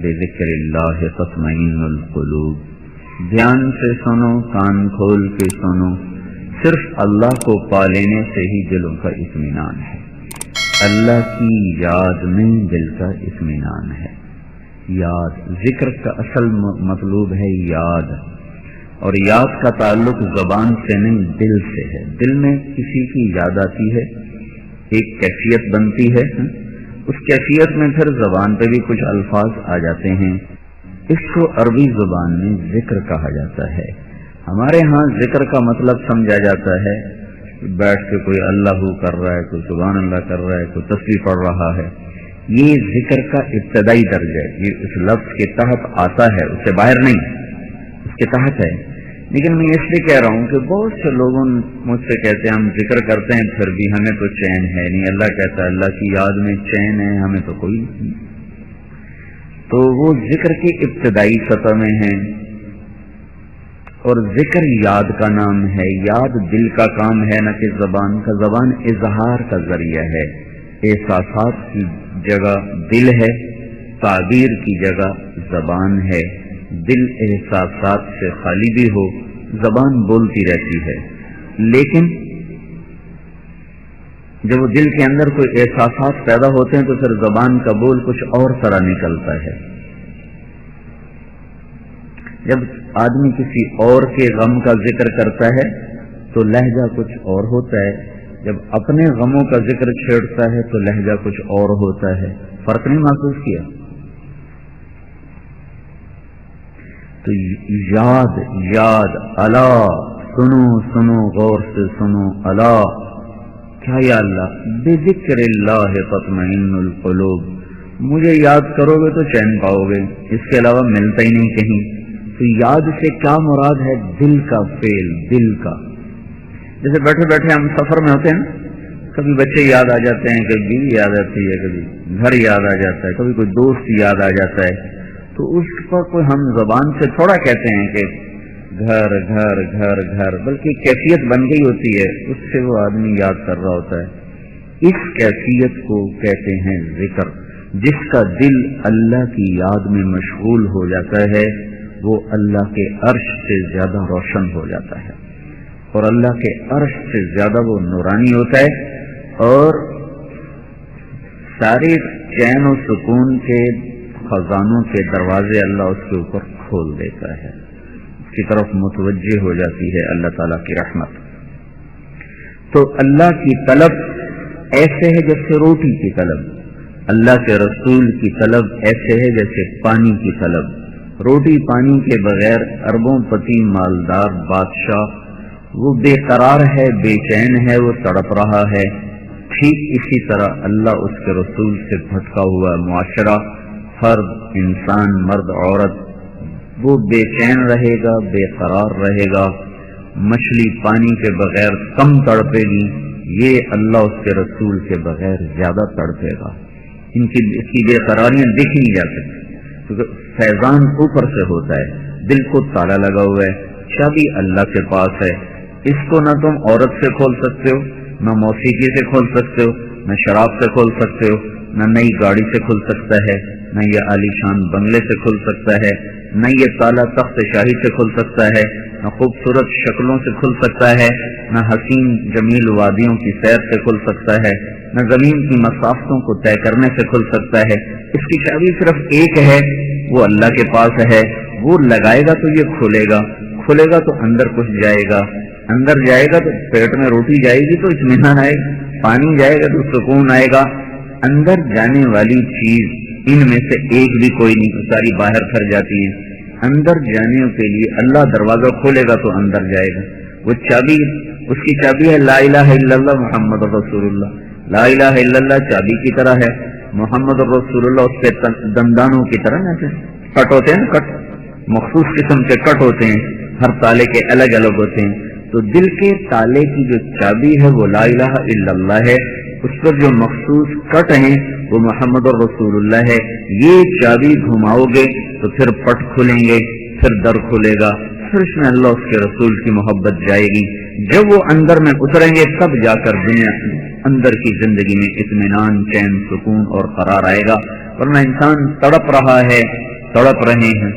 بذکر اللہ تطمئن القلوب۔ دھیان سے سنو، کان کھول کے سنو، صرف اللہ کو پا لینے سے ہی دلوں کا اطمینان ہے۔ اللہ کی یاد میں دل کا اطمینان ہے۔ یاد، ذکر کا اصل مطلوب ہے یاد، اور یاد کا تعلق زبان سے نہیں دل سے ہے۔ دل میں کسی کی یاد آتی ہے، ایک کیفیت بنتی ہے، اس کیفیت میں پھر زبان پہ بھی کچھ الفاظ آ جاتے ہیں، اس کو عربی زبان میں ذکر کہا جاتا ہے۔ ہمارے ہاں ذکر کا مطلب سمجھا جاتا ہے بیٹھ کے کوئی اللہ کر رہا ہے، کوئی سبحان اللہ کر رہا ہے، کوئی تسبیح پڑھ رہا ہے۔ یہ ذکر کا ابتدائی درجہ ہے، یہ اس لفظ کے تحت آتا ہے، اس سے باہر نہیں، اس کے تحت ہے۔ لیکن میں اس لیے کہہ رہا ہوں کہ بہت سے لوگ مجھ سے کہتے ہیں ہم ذکر کرتے ہیں پھر بھی ہمیں تو چین ہے نہیں۔ اللہ کہتا ہے اللہ کی یاد میں چین ہے، ہمیں تو کوئی نہیں۔ تو وہ ذکر کی ابتدائی سطح میں ہیں، اور ذکر یاد کا نام ہے۔ یاد دل کا کام ہے نہ کہ زبان کا۔ زبان اظہار کا ذریعہ ہے، احساسات کی جگہ دل ہے، تعبیر کی جگہ زبان ہے۔ دل احساسات سے خالی بھی ہو، زبان بولتی رہتی ہے، لیکن جب وہ دل کے اندر کوئی احساسات پیدا ہوتے ہیں تو پھر زبان کا بول کچھ اور طرح نکلتا ہے۔ جب آدمی کسی اور کے غم کا ذکر کرتا ہے تو لہجہ کچھ اور ہوتا ہے، جب اپنے غموں کا ذکر چھیڑتا ہے تو لہجہ کچھ اور ہوتا ہے۔ فرق نہیں محسوس کیا؟ تو یاد یاد، الا سنو سنو، غور سے سنو، الا کیا یا اللہ، بذکر اللہ تطمئن القلوب، مجھے یاد کرو گے تو چین پاؤ گے، اس کے علاوہ ملتا ہی نہیں کہیں۔ تو یاد سے کیا مراد ہے؟ دل کا فعل، دل کا۔ جیسے بیٹھے بیٹھے ہم سفر میں ہوتے ہیں نا، کبھی بچے یاد آ جاتے ہیں، کبھی بیوی یاد آتی ہے، کبھی گھر یاد آ جاتا ہے، کبھی کوئی دوست یاد آ جاتا ہے، تو اس پر کوئی ہم زبان سے تھوڑا کہتے ہیں کہ گھر گھر گھر گھر، بلکہ کیفیت بن گئی ہوتی ہے، اس سے وہ آدمی یاد کر رہا ہوتا ہے۔ اس کیفیت کو کہتے ہیں ذکر۔ جس کا دل اللہ کی یاد میں مشغول ہو جاتا ہے وہ اللہ کے عرش سے زیادہ روشن ہو جاتا ہے، اور اللہ کے عرش سے زیادہ وہ نورانی ہوتا ہے، اور سارے چین و سکون کے خزانوں کے دروازے اللہ اس کے اوپر کھول دیتا ہے، اس کی طرف متوجہ ہو جاتی ہے اللہ تعالیٰ کی رحمت۔ تو اللہ کی طلب ایسے ہے جیسے روٹی کی طلب، اللہ کے رسول کی طلب ایسے ہے جیسے پانی کی طلب۔ روٹی پانی کے بغیر اربوں پتی مالدار بادشاہ وہ بے قرار ہے، بے چین ہے، وہ تڑپ رہا ہے۔ ٹھیک اسی طرح اللہ اس کے رسول سے بھٹکا ہوا معاشرہ، فرد، انسان، مرد، عورت، وہ بے چین رہے گا، بے قرار رہے گا۔ مچھلی پانی کے بغیر کم تڑپے گی، یہ اللہ اس کے رسول کے بغیر زیادہ تڑپے گا۔ اس کی بے قراریاں دیکھ نہیں جا سکتی، کیونکہ فیضان اوپر سے ہوتا ہے، دل کو تالا لگا ہوا ہے، چابی اللہ کے پاس ہے۔ اس کو نہ تم عورت سے کھول سکتے ہو، نہ موسیقی سے کھول سکتے ہو، نہ شراب سے کھول سکتے ہو، نہ نئی گاڑی سے کھل سکتا ہے، نہ یہ عالی شان بنگلے سے کھل سکتا ہے، نہ یہ تالا تخت شاہی سے کھل سکتا ہے، نہ خوبصورت شکلوں سے کھل سکتا ہے، نہ حسین جمیل وادیوں کی سیر سے کھل سکتا ہے، نہ زمین کی مسافتوں کو طے کرنے سے کھل سکتا ہے۔ اس کی چابی صرف ایک ہے، وہ اللہ کے پاس ہے۔ وہ لگائے گا تو یہ کھلے گا، کھلے گا تو اندر کچھ جائے گا، اندر جائے گا تو پیٹ میں روٹی جائے گی تو اطمینان آئے گا، پانی جائے گا تو سکون آئے گا۔ اندر جانے والی چیز ان میں سے ایک بھی کوئی نہیں، ساری باہر پھر جاتی ہے۔ اندر جانے کے لیے اللہ دروازہ کھولے گا تو اندر جائے گا۔ وہ چابی، اس کی چابی ہے لا الہ الا اللہ محمد رسول اللہ۔ لا الہ الا اللہ چابی کی طرح ہے، محمد رسول اللہ اس کے دندانوں کی طرح ہے۔ کٹ ہوتے ہیں نا، کٹ مخصوص قسم کے کٹ ہوتے ہیں، ہر تالے کے الگ الگ ہوتے ہیں۔ تو دل کے تالے کی جو چابی ہے وہ لا الہ الا اللہ ہے، اس پر جو مخصوص کٹ ہیں وہ محمد رسول اللہ ہے۔ یہ چابی گھماؤ گے تو پھر پٹ کھلیں گے، پھر در کھلے گا، پھر اس میں اللہ اس کے رسول کی محبت جائے گی۔ جب وہ اندر میں اتریں گے تب جا کر دنیا اندر کی زندگی میں اطمینان، چین، سکون اور قرار آئے گا۔ ورنہ انسان تڑپ رہا ہے، تڑپ رہے ہیں،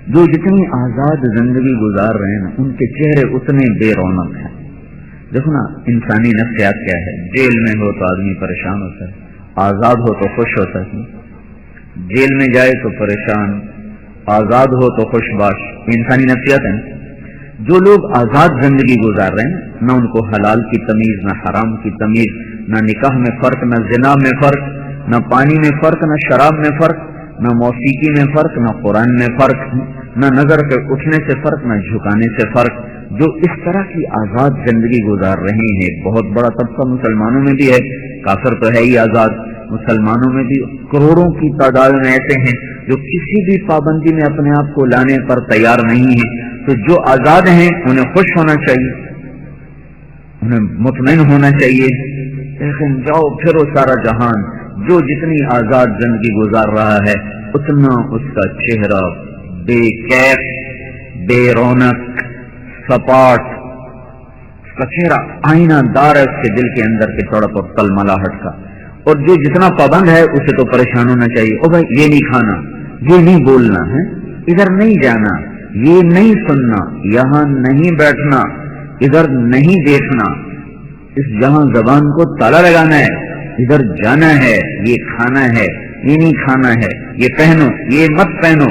جو جتنی آزاد زندگی گزار رہے ہیں ان کے چہرے اتنے بے رونق ہیں. دیکھو نا انسانی نفسیات کیا ہے. جیل میں ہو تو آدمی پریشان ہوتا ہے، آزاد ہو تو خوش ہوتا ہے. جیل میں جائے تو پریشان، آزاد ہو تو خوش باش. انسانی نفسیات ہے. جو لوگ آزاد زندگی گزار رہے ہیں نہ ان کو حلال کی تمیز، نہ حرام کی تمیز، نہ نکاح میں فرق، نہ زنا میں فرق، نہ پانی میں فرق، نہ شراب میں فرق، نہ موسیقی میں فرق، نہ قرآن میں فرق، نہ نظر کے اٹھنے سے فرق، نہ جھکانے سے فرق. جو اس طرح کی آزاد زندگی گزار رہے ہیں، بہت بڑا طبقہ مسلمانوں میں بھی ہے، کافر تو ہے ہی آزاد، مسلمانوں میں بھی کروڑوں کی تعداد میں ایسے ہیں جو کسی بھی پابندی میں اپنے آپ کو لانے پر تیار نہیں ہیں. تو جو آزاد ہیں انہیں خوش ہونا چاہیے، انہیں مطمئن ہونا چاہیے. لیکن جاؤ پھرو سارا جہان، جو جتنی آزاد زندگی گزار رہا ہے اتنا اس کا چہرہ بے کیف، بے رونق، سپاٹ، اس کا چہرہ آئینہ دار ہے اس کے دل کے اندر کے تڑپ اور تلملاہٹ کا. اور جو جتنا پابند ہے اسے تو پریشان ہونا چاہیے. او بھائی یہ نہیں کھانا، یہ نہیں بولنا ہے، ادھر نہیں جانا، یہ نہیں سننا، یہاں نہیں بیٹھنا، ادھر نہیں دیکھنا، اس جہاں زبان کو تالا لگانا ہے، ادھر جانا ہے، یہ کھانا ہے، یہ نہیں کھانا ہے، یہ پہنو، یہ مت پہنو.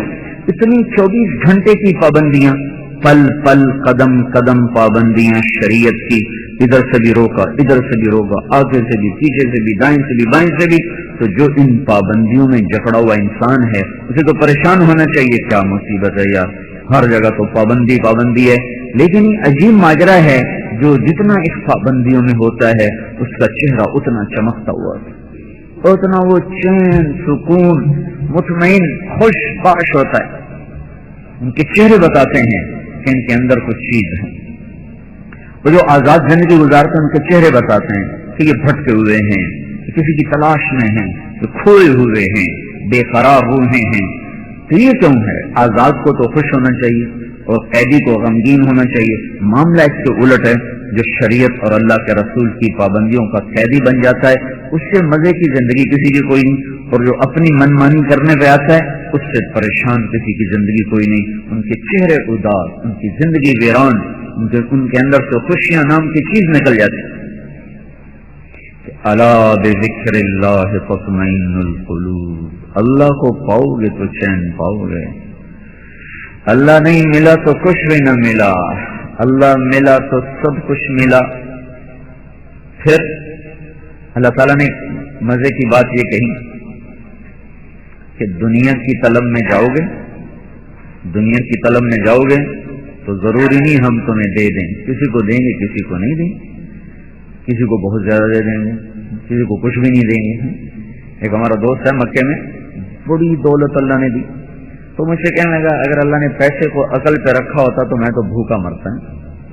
اتنی 24 گھنٹے کی پابندیاں، پل پل قدم قدم پابندیاں شریعت کی. ادھر سے بھی روکا، ادھر سے بھی روکا، آگے سے بھی، پیچھے سے بھی، دائیں سے بھی، بائیں سے بھی. تو جو ان پابندیوں میں جکڑا ہوا انسان ہے اسے تو پریشان ہونا چاہیے. کیا مصیبت ہے یار، ہر جگہ تو پابندی پابندی ہے. لیکن یہ عجیب ماجرا ہے، جو جتنا اس پابندیوں میں ہوتا ہے اس کا چہرہ اتنا چمکتا ہوا، اتنا وہ چین، سکون، مطمئن، خوش باش ہوتا ہے. ان کے چہرے بتاتے ہیں کہ ان کے اندر کچھ چیز ہے. وہ جو آزاد زندگی گزارتے ہیں ان کے چہرے بتاتے ہیں کہ یہ بھٹکے ہوئے ہیں، کسی کی تلاش میں ہیں، جو کھوئے ہوئے ہیں، بے قرار ہوئے ہیں. تو یہ کیوں ہے؟ آزاد کو تو خوش ہونا چاہیے اور قیدی کو غمگین ہونا چاہیے. معاملہ اس کے الٹ ہے. جو شریعت اور اللہ کے رسول کی پابندیوں کا قیدی بن جاتا ہے اس سے مزے کی زندگی کسی کی کوئی نہیں، اور جو اپنی من مانی کرنے پہ آتا ہے اس سے پریشان کسی کی زندگی کوئی نہیں. ان کے چہرے اداس، ان کی زندگی ویران، ان کے اندر سے خوشیاں نام کی چیز نکل جاتی. الا بذکر اللہ تطمئن القلوب. اللہ کو پاؤ گے تو چین پاؤ گے. اللہ نہیں ملا تو کچھ بھی نہ ملا، اللہ ملا تو سب کچھ ملا. پھر اللہ تعالیٰ نے مزے کی بات یہ کہی کہ دنیا کی طلب میں جاؤ گے، دنیا کی طلب میں جاؤ گے تو ضروری نہیں ہم تمہیں دے دیں. کسی کو دیں گے، کسی کو نہیں دیں گے، کسی کو بہت زیادہ دے دیں گے، کسی کو کچھ بھی نہیں دیں گے. ایک ہمارا دوست ہے مکے میں، بڑی دولت اللہ نے دی. تو مجھ سے کہنے لگا اگر اللہ نے پیسے کو عقل پہ رکھا ہوتا تو میں تو بھوکا مرتا.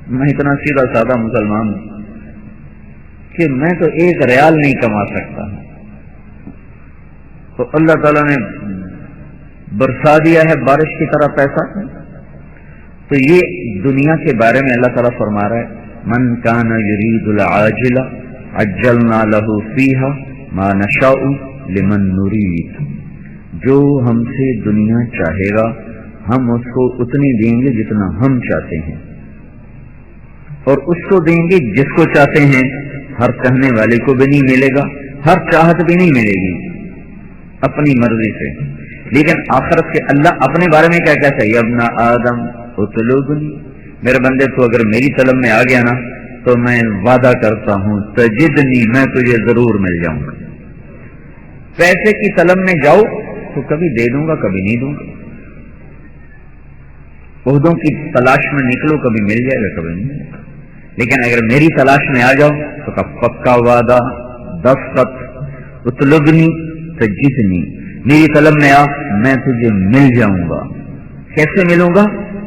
میں اتنا سیدھا سادہ مسلمان ہوں کہ میں تو 1 ریال نہیں کما سکتا. تو اللہ تعالیٰ نے برسا دیا ہے بارش کی طرح پیسہ. تو یہ دنیا کے بارے میں اللہ تعالیٰ فرما رہا ہے من کان یرید العاجلہ عجلنا له فیہا ما نشاء لمن نرید. جو ہم سے دنیا چاہے گا ہم اس کو اتنی دیں گے جتنا ہم چاہتے ہیں، اور اس کو دیں گے جس کو چاہتے ہیں. ہر چاہنے والے کو بھی نہیں ملے گا، ہر چاہت بھی نہیں ملے گی، اپنی مرضی سے. لیکن آخرت کے اللہ اپنے بارے میں کیا کہتا ہے؟ یا ابن آدم اطلبنی، میرے بندے تو اگر میری طلب میں آ گیا نا تو میں وعدہ کرتا ہوں تجدنی، میں تجھے ضرور مل جاؤں گا. پیسے کی طلب میں جاؤ تو کبھی دے دوں گا، کبھی نہیں دوں گا. عہدوں کی تلاش میں نکلو، کبھی مل جائے گا، کبھی نہیں ملے گا. لیکن اگر میری تلاش میں آ جاؤ تو پکا وعدہ، دستخط، اطلبنی تجدنی، میری طلب میں آ، میں تجھے مل جاؤں گا. کیسے ملوں گا؟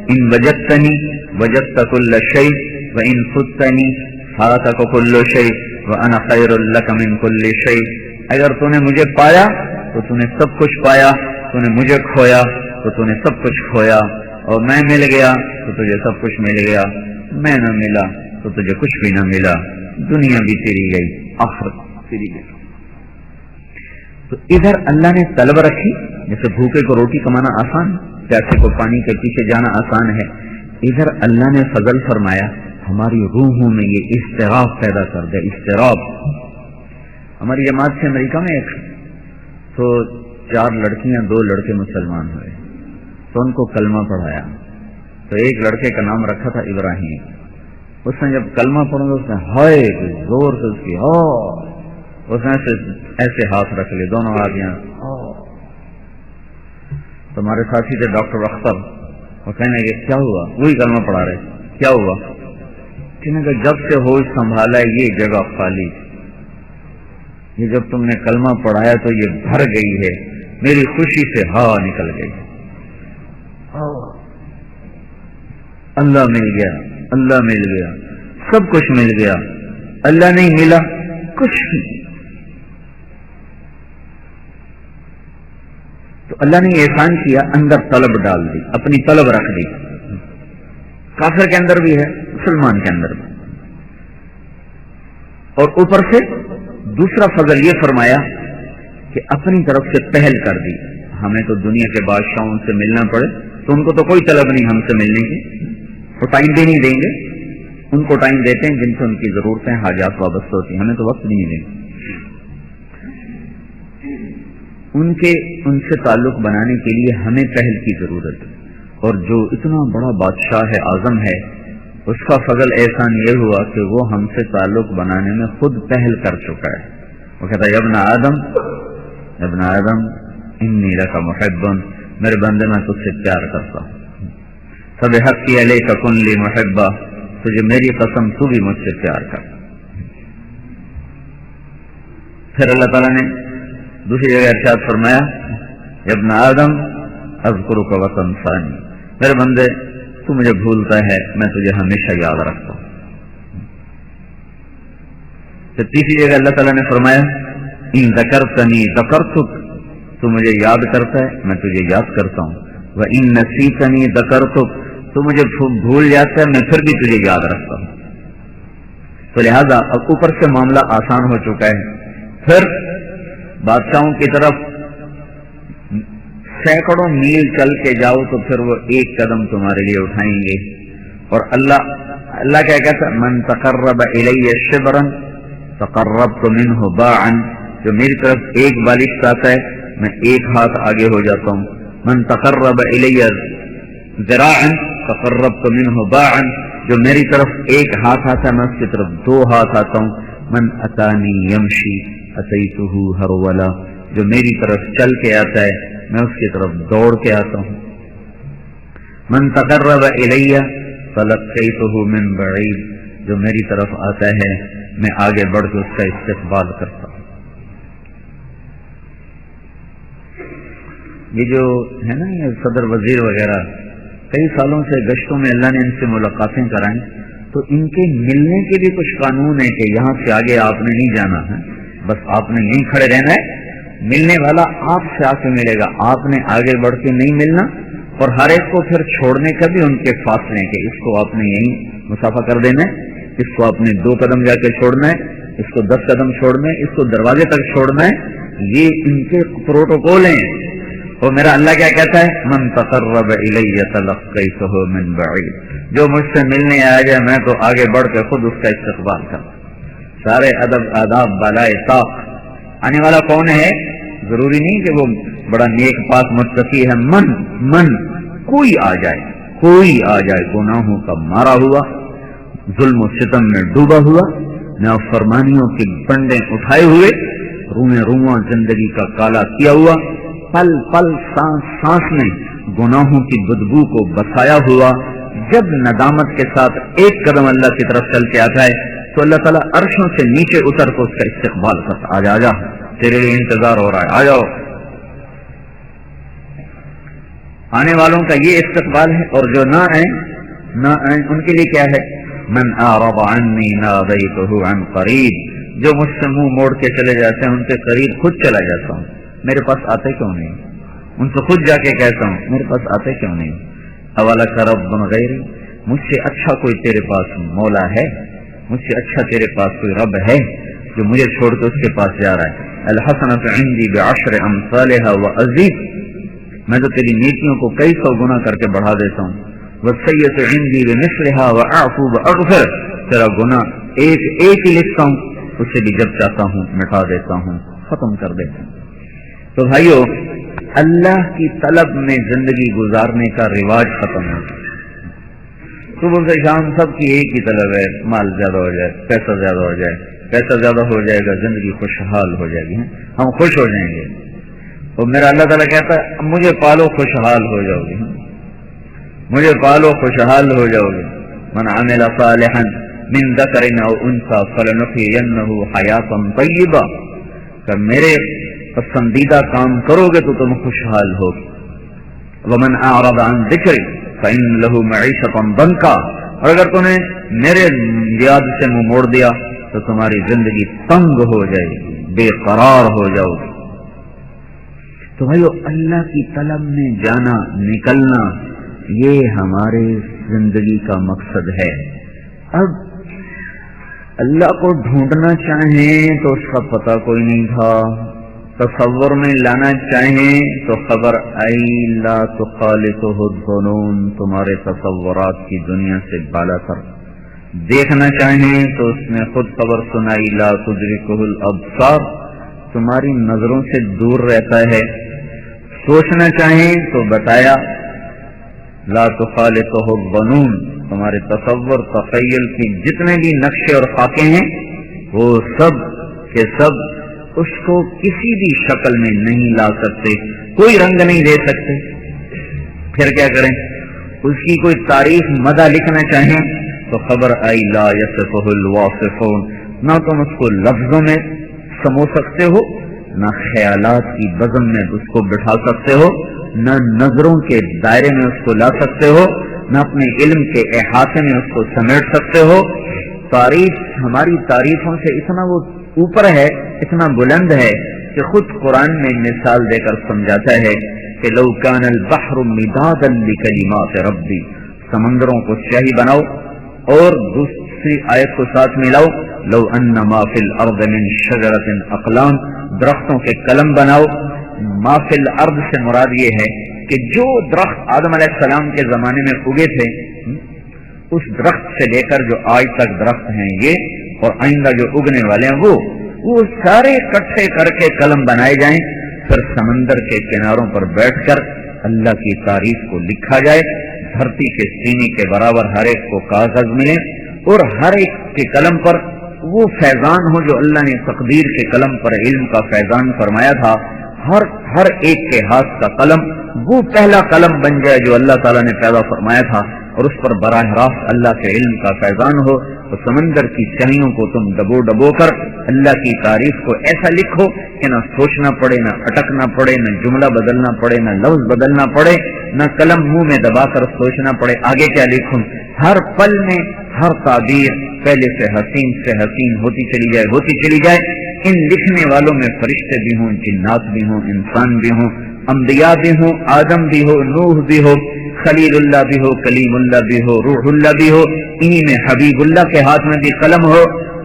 ان وجدتنی وجدت کل شیء وان فتنی فاتک کل شیء وانا خیر لک من کل شیء. اگر تو نے مجھے پایا تو تو نے سب کچھ پایا، تو نے مجھے کھویا تو تو نے سب کچھ کھویا، اور میں مل گیا تو تجھے سب کچھ مل گیا، میں نہ ملا تو تجھے کچھ بھی نہ ملا. دنیا بھی تیری گئی، آخرت تیری گئی. تو ادھر اللہ نے طلب رکھی جیسے بھوکے کو روٹی کمانا آسان، پیاسے کو پانی کے پیچھے جانا آسان ہے، ادھر اللہ نے فضل فرمایا ہماری روحوں میں یہ اضطراب پیدا کر دے، اضطراب۔ ہماری جماعت سے امریکہ میں ایک تو 4 لڑکیاں 2 لڑکے مسلمان ہوئے، تو ان کو کلمہ پڑھایا، تو ایک لڑکے کا نام رکھا تھا ابراہیم۔ اس نے جب کلمہ پڑھا تو اس نے ہائے زور سے اس کی اس نے ایسے ہاتھ رکھ لیے، دونوں ہاتھ یہاں۔ تو ہمارے ساتھی تھے ڈاکٹر اختر، وہ کہنے کہ کیا ہوا؟ وہی کلمہ پڑھا رہے، کیا ہوا؟ کہنے کہ جب سے ہوش سنبھالا یہ جگہ خالی، یہ جب تم نے کلمہ پڑھایا تو یہ بھر گئی ہے، میری خوشی سے ہوا نکل گئی، اللہ مل گیا، اللہ مل گیا، سب کچھ مل گیا، اللہ نہیں ملا کچھ نہیں۔ تو اللہ نے احسان کیا، اندر طلب ڈال دی، اپنی طلب رکھ دی، کافر کے اندر بھی ہے، مسلمان کے اندر بھی، اور اوپر سے دوسرا فضل یہ فرمایا کہ اپنی طرف سے پہل کر دی۔ ہمیں تو دنیا کے بادشاہوں سے ملنا پڑے تو ان کو تو کوئی طلب نہیں ہم سے ملنے کی، وہ ٹائم بھی نہیں دیں گے، ان کو ٹائم دیتے ہیں جن سے ان کی ضرورتیں حاجات وابستہ ہوتی ہیں، ہمیں تو وقت نہیں دیں گے۔ ان سے تعلق بنانے کے لیے ہمیں پہل کی ضرورت ہے، اور جو اتنا بڑا بادشاہ ہے، اعظم ہے، اس کا فضل احسان یہ ہوا کہ وہ ہم سے تعلق بنانے میں خود پہل کر چکا ہے۔ وہ کہتا ہے ابن آدم انی لک محب، میرے بندے میں تجھ سے پیار کرتا ہوں، فبحقی علیک کن لی محبا، تجھے میری قسم تو بھی مجھ سے پیار کر۔ پھر اللہ تعالیٰ نے دوسری جگہ ارشاد فرمایا ابن آدم اذکرک وتنسانی، میرے بندے تو مجھے بھولتا ہے، میں تجھے ہمیشہ یاد رکھتا ہوں۔ پھر تیسری جگہ اللہ تعالیٰ نے فرمایا ان ذکرتنی ذکرتک، تو مجھے یاد کرتا ہے میں تجھے یاد کرتا ہوں، وان نسیتنی ذکرتک، تو مجھے بھول جاتا ہے میں پھر بھی تجھے یاد رکھتا ہوں۔ تو لہذا اب اوپر سے معاملہ آسان ہو چکا ہے، پھر بادشاہوں کی طرف سینکڑوں میل چل کے جاؤ تو پھر وہ ایک قدم تمہارے لیے اٹھائیں گے۔ اور اللہ کیا کہتا ہے من تقرب الی شبرا تقربت منہ باعا، جو میری طرف ایک بالش آتا ہے میں ایک ہاتھ آگے ہو جاتا ہوں۔ من تقرب الی ذراعا تقربت منہ باعا، جو میری طرف ایک ہاتھ آتا ہے میں اس کی طرف 2 ہاتھ آتا ہوں۔ من اتانی یمشی اتیتہ ہرولا، جو میری طرف چل کے آتا ہے میں اس کی طرف دوڑ کے آتا ہوں۔ من تقرب الی فلقیتہ من بعید، جو میری طرف آتا ہے میں آگے بڑھ کے اس کا استقبال کرتا ہوں۔ یہ جو ہے نا یہ صدر وزیر وغیرہ کئی سالوں سے گشتوں میں اللہ نے ان سے ملاقاتیں کرائیں، تو ان کے ملنے کے بھی کچھ قانون ہے کہ یہاں سے آگے آپ نے نہیں جانا ہے، بس آپ نے یہیں کھڑے رہنا ہے، ملنے والا آپ سے آ کے ملے گا، آپ نے آگے بڑھ کے نہیں ملنا، اور ہر ایک کو پھر چھوڑنے کا بھی ان کے فاصلے کہ اس کو آپ نے یہیں مسافہ کر دینا ہے، اس کو آپ نے 2 قدم جا کے چھوڑنا ہے، اس کو 10 قدم چھوڑنا ہے، اس کو دروازے تک چھوڑنا ہے، یہ ان کے پروٹوکول ہیں۔ اور میرا اللہ کیا کہتا ہے من تقرب الی تلقیتہ من بعید، جو مجھ سے ملنے آ جائے میں تو آگے بڑھ کے خود اس کا استقبال کروں۔ سارے ادب آداب بالائے طاق، آنے والا کون ہے ضروری نہیں کہ وہ بڑا نیک پاک متقی ہے، من کوئی آ جائے گناہوں کا مارا ہوا، ظلم و ستم میں ڈوبا ہوا، نافرمانیوں کی پنڈیں اٹھائے ہوئے، روواں زندگی کا کالا کیا ہوا، پل پل سانس میں گناہوں کی بدبو کو بسایا ہوا، جب ندامت کے ساتھ ایک قدم اللہ کی طرف چل کے آتا ہے تو اللہ تعالیٰ عرشوں سے نیچے اتر کو اس کا استقبال کرتا، آجا تیرے لیے انتظار ہو رہا ہے، آ جاؤ۔ آنے والوں کا یہ استقبال ہے، اور جو نہ آئیں ان کے لیے کیا ہے من اعرض عنی نادیتہ عن قریب، جو مجھ سے منہ موڑ کے چلے جاتے ہیں ان کے قریب خود چلا جاتا ہوں، میرے پاس آتے کیوں نہیں، ان سے خود جا کے کہتا ہوں میرے پاس آتے کیوں نہیں۔ اولک رب غیری، مجھ سے اچھا کوئی تیرے پاس مولا ہے، مجھ سے اچھا تیرے پاس کوئی رب ہے جو مجھے چھوڑ کے اس کے پاس جا رہا ہے۔ الحسنۃ عندی بعشر امثالها وازید، میں تو تیری نیکیوں کو کئی سو گنا کر کے بڑھا دیتا ہوں. وَالسَّيِّئَةُ عِندِي بِمِثْلِهَا وَأَعْفُو وَأَغْفِرُ، تیرا گناہ ایک ہی لکھتا ہوں، اسے بھی جب چاہتا ہوں مٹا دیتا ہوں، ختم کر دیتا ہوں. تو بھائیو، اللہ کی طلب میں زندگی گزارنے کا رواج ختم ہو گیا. صبح سے شام سب کی ایک ہی طلب ہے، مال زیادہ ہو جائے، پیسہ زیادہ ہو جائے، پیسہ زیادہ ہو جائے گا زندگی خوشحال ہو جائے گی، ہم خوش ہو جائیں گے. اور میرا اللہ تعالیٰ کہتا ہے مجھے پالو خوشحال ہو جاؤ گے، مجھے پالو خوشحال ہو جاؤ گے. من عمل صالحا من ذکر او انثى فلنحيينه حیاتا طیبہ، کہ میرے پسندیدہ کام کرو گے تو تم خوشحال ہوگے. ومن اعرض عن ذکری فإن له معیشة ضنکا، اور اگر تم نے میرے یاد سے منہ موڑ دیا تو تمہاری زندگی تنگ ہو جائے گی، بے قرار ہو جاؤ گی. تو بھائیو، اللہ کی طلب میں جانا نکلنا یہ ہمارے زندگی کا مقصد ہے. اب اللہ کو ڈھونڈنا چاہیں تو اس کا پتہ کوئی نہیں تھا، تصور میں لانا چاہیں تو خبر آئی لا تخالطہ الظنون، تمہارے تصورات کی دنیا سے بالا تر. دیکھنا چاہیں تو اس میں خود خبر سنائی لا تدرکہ الابصار، تمہاری نظروں سے دور رہتا ہے. سوچنا چاہیں تو بتایا لا تخالطہ الظنون، تمہارے تصور تخیل کی جتنے بھی نقشے اور خاکے ہیں وہ سب کے سب اس کو کسی بھی شکل میں نہیں لا سکتے، کوئی رنگ نہیں دے سکتے. پھر کیا کریں؟ اس کی کوئی تعریف مدح لکھنا چاہیں تو خبر آئی لا یصفہ الواصفون، نہ تم اس کو لفظوں میں سمو سکتے ہو، نہ خیالات کی بزم میں اس کو بٹھا سکتے ہو، نہ نظروں کے دائرے میں اس کو لا سکتے ہو، نہ اپنے علم کے احاطے میں اس کو سمیٹ سکتے ہو. تعریف ہماری تعریفوں سے اتنا وہ اوپر ہے، اتنا بلند ہے کہ خود قرآن میں مثال دے کر سمجھاتا ہے کہ لو کان البحر مدادا لکلمات ربی، سمندروں کو سیاہی بناؤ، اور دوسری آیت کو ساتھ ملاؤ لو ان ما فی الارض من شجرۃ اقلام، درختوں کے قلم بناؤ. ما فی الارض سے مراد یہ ہے کہ جو درخت آدم علیہ السلام کے زمانے میں اگے تھے، اس درخت سے لے کر جو آج تک درخت ہیں یہ، اور آئندہ جو اگنے والے ہیں وہ سارے اکٹھے کر کے قلم بنائے جائیں، پھر سمندر کے کناروں پر بیٹھ کر اللہ کی تعریف کو لکھا جائے، دھرتی کے سینے کے برابر ہر ایک کو کاغذ ملے، اور ہر ایک کے قلم پر وہ فیضان ہو جو اللہ نے تقدیر کے قلم پر علم کا فیضان فرمایا تھا. ہر ایک کے ہاتھ کا قلم وہ پہلا قلم بن جائے جو اللہ تعالیٰ نے پیدا فرمایا تھا، اور اس پر براہ راست اللہ کے علم کا فیضان ہو. تو سمندر کی سیاہیوں کو تم ڈبو کر اللہ کی تعریف کو ایسا لکھو کہ نہ سوچنا پڑے، نہ اٹکنا پڑے، نہ جملہ بدلنا پڑے، نہ لفظ بدلنا پڑے، نہ قلم منہ میں دبا کر سوچنا پڑے آگے کیا لکھوں. ہر پل میں ہر تعبیر پہلے سے حسین ہوتی چلی جائے. ان لکھنے والوں میں فرشتے بھی ہوں، جنات بھی ہوں، انسان بھی ہوں، انبیاء بھی ہوں، آدم بھی ہو، نوح بھی ہو، خلیل اللہ بھی ہو، کلیم اللہ بھی ہو، روح اللہ بھی ہو، انہی میں حبیب اللہ کے ہاتھ میں بھی قلم ہو،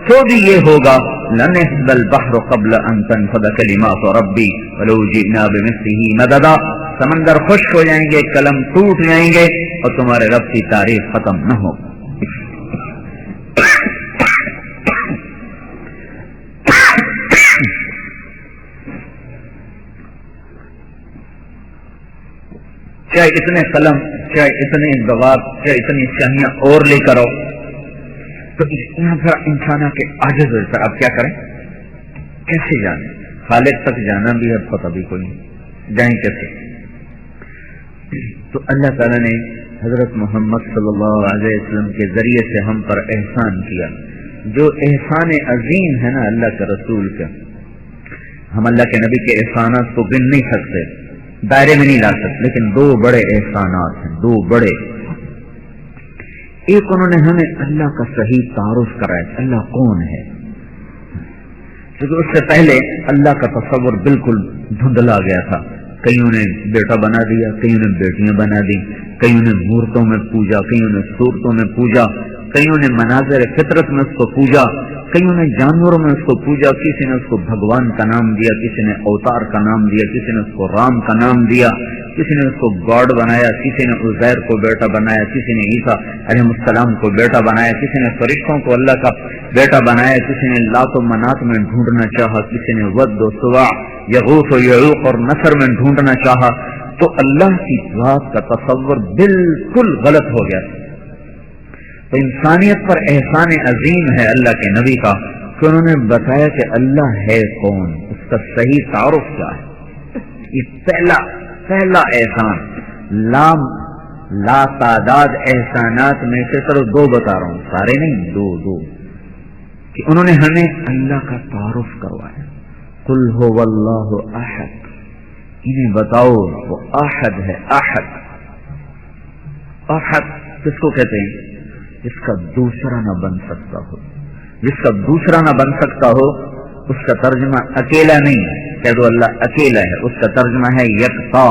تو بھی یہ ہوگا لنفد البحر قبل ان تنفد کلمات ربی ولو جئنا بمثله مددا. سمندر خشک ہو جائیں گے، قلم ٹوٹ جائیں گے، اور تمہارے رب کی تعریف ختم نہ ہو. چاہے اتنے قلم، چاہے اتنے دواب، چاہے اتنی سیاہیاں اور لے کر آؤ، تو یہاں پھر انسان کے عاجز ہو جاتا ہے. اب کیا کریں؟ کیسے جانے؟ خالق تک جانا بھی ہے، پتہ بھی کوئی نہیں، جائیں کیسے؟ تو اللہ تعالیٰ نے حضرت محمد صلی اللہ علیہ وسلم کے ذریعے سے ہم پر احسان کیا، جو احسان عظیم ہے نا اللہ کے رسول کا. ہم اللہ کے نبی کے احسانات کو گن نہیں سکتے، دائرے میں نہیں لا سکتے، لیکن دو بڑے احسانات ہیں، دو بڑے. ایک انہوں نے ہمیں اللہ کا صحیح تعارف کرایا، اللہ کون ہے، کیونکہ اس سے پہلے اللہ کا تصور بالکل دھندلا گیا تھا. کئیوں نے بیٹا بنا دیا، کئیوں نے بیٹیاں بنا دی، کئیوں نے مورتوں میں پوجا، کئیوں نے صورتوں میں پوجا، کئیوں نے مناظر فطرت میں اس کو پوجا، کئیوں نے جانوروں میں اس کو پوجا، کسی نے اس کو بھگوان کا نام دیا، کسی نے اوتار کا نام دیا، کسی نے اس کو رام کا نام دیا، کسی نے اس کو گاڈ بنایا، کسی نے عزیر کو بیٹا بنایا، کسی نے عیسیٰ علیہ السلام کو بیٹا بنایا، کسی نے فرشتوں کو اللہ کا بیٹا بنایا، کسی نے لات و منات میں ڈھونڈنا چاہا، کسی نے ود و سوا یغوث و یعوق اور نصر میں ڈھونڈنا چاہا، تو اللہ کی ذات کا تصور بالکل غلط ہو گیا۔ تو انسانیت پر احسان عظیم ہے اللہ کے نبی کا کہ انہوں نے بتایا کہ اللہ ہے کون، اس کا صحیح تعارف کیا ہے۔ یہ پہلا احسان، لا تعداد احسانات میں سے صرف 2 بتا رہا ہوں، سارے نہیں، 2 کہ انہوں نے ہمیں اللہ کا تعارف کروایا۔ قل هو اللہ احد، انہیں بتاؤ وہ احد ہے۔ احد کس کو کہتے ہیں؟ جس کا دوسرا نہ بن سکتا ہو، جس کا دوسرا نہ بن سکتا ہو، اس کا ترجمہ اکیلا نہیں ہے، کہہ دو اللہ اکیلا ہے، اس کا ترجمہ ہے یکتا۔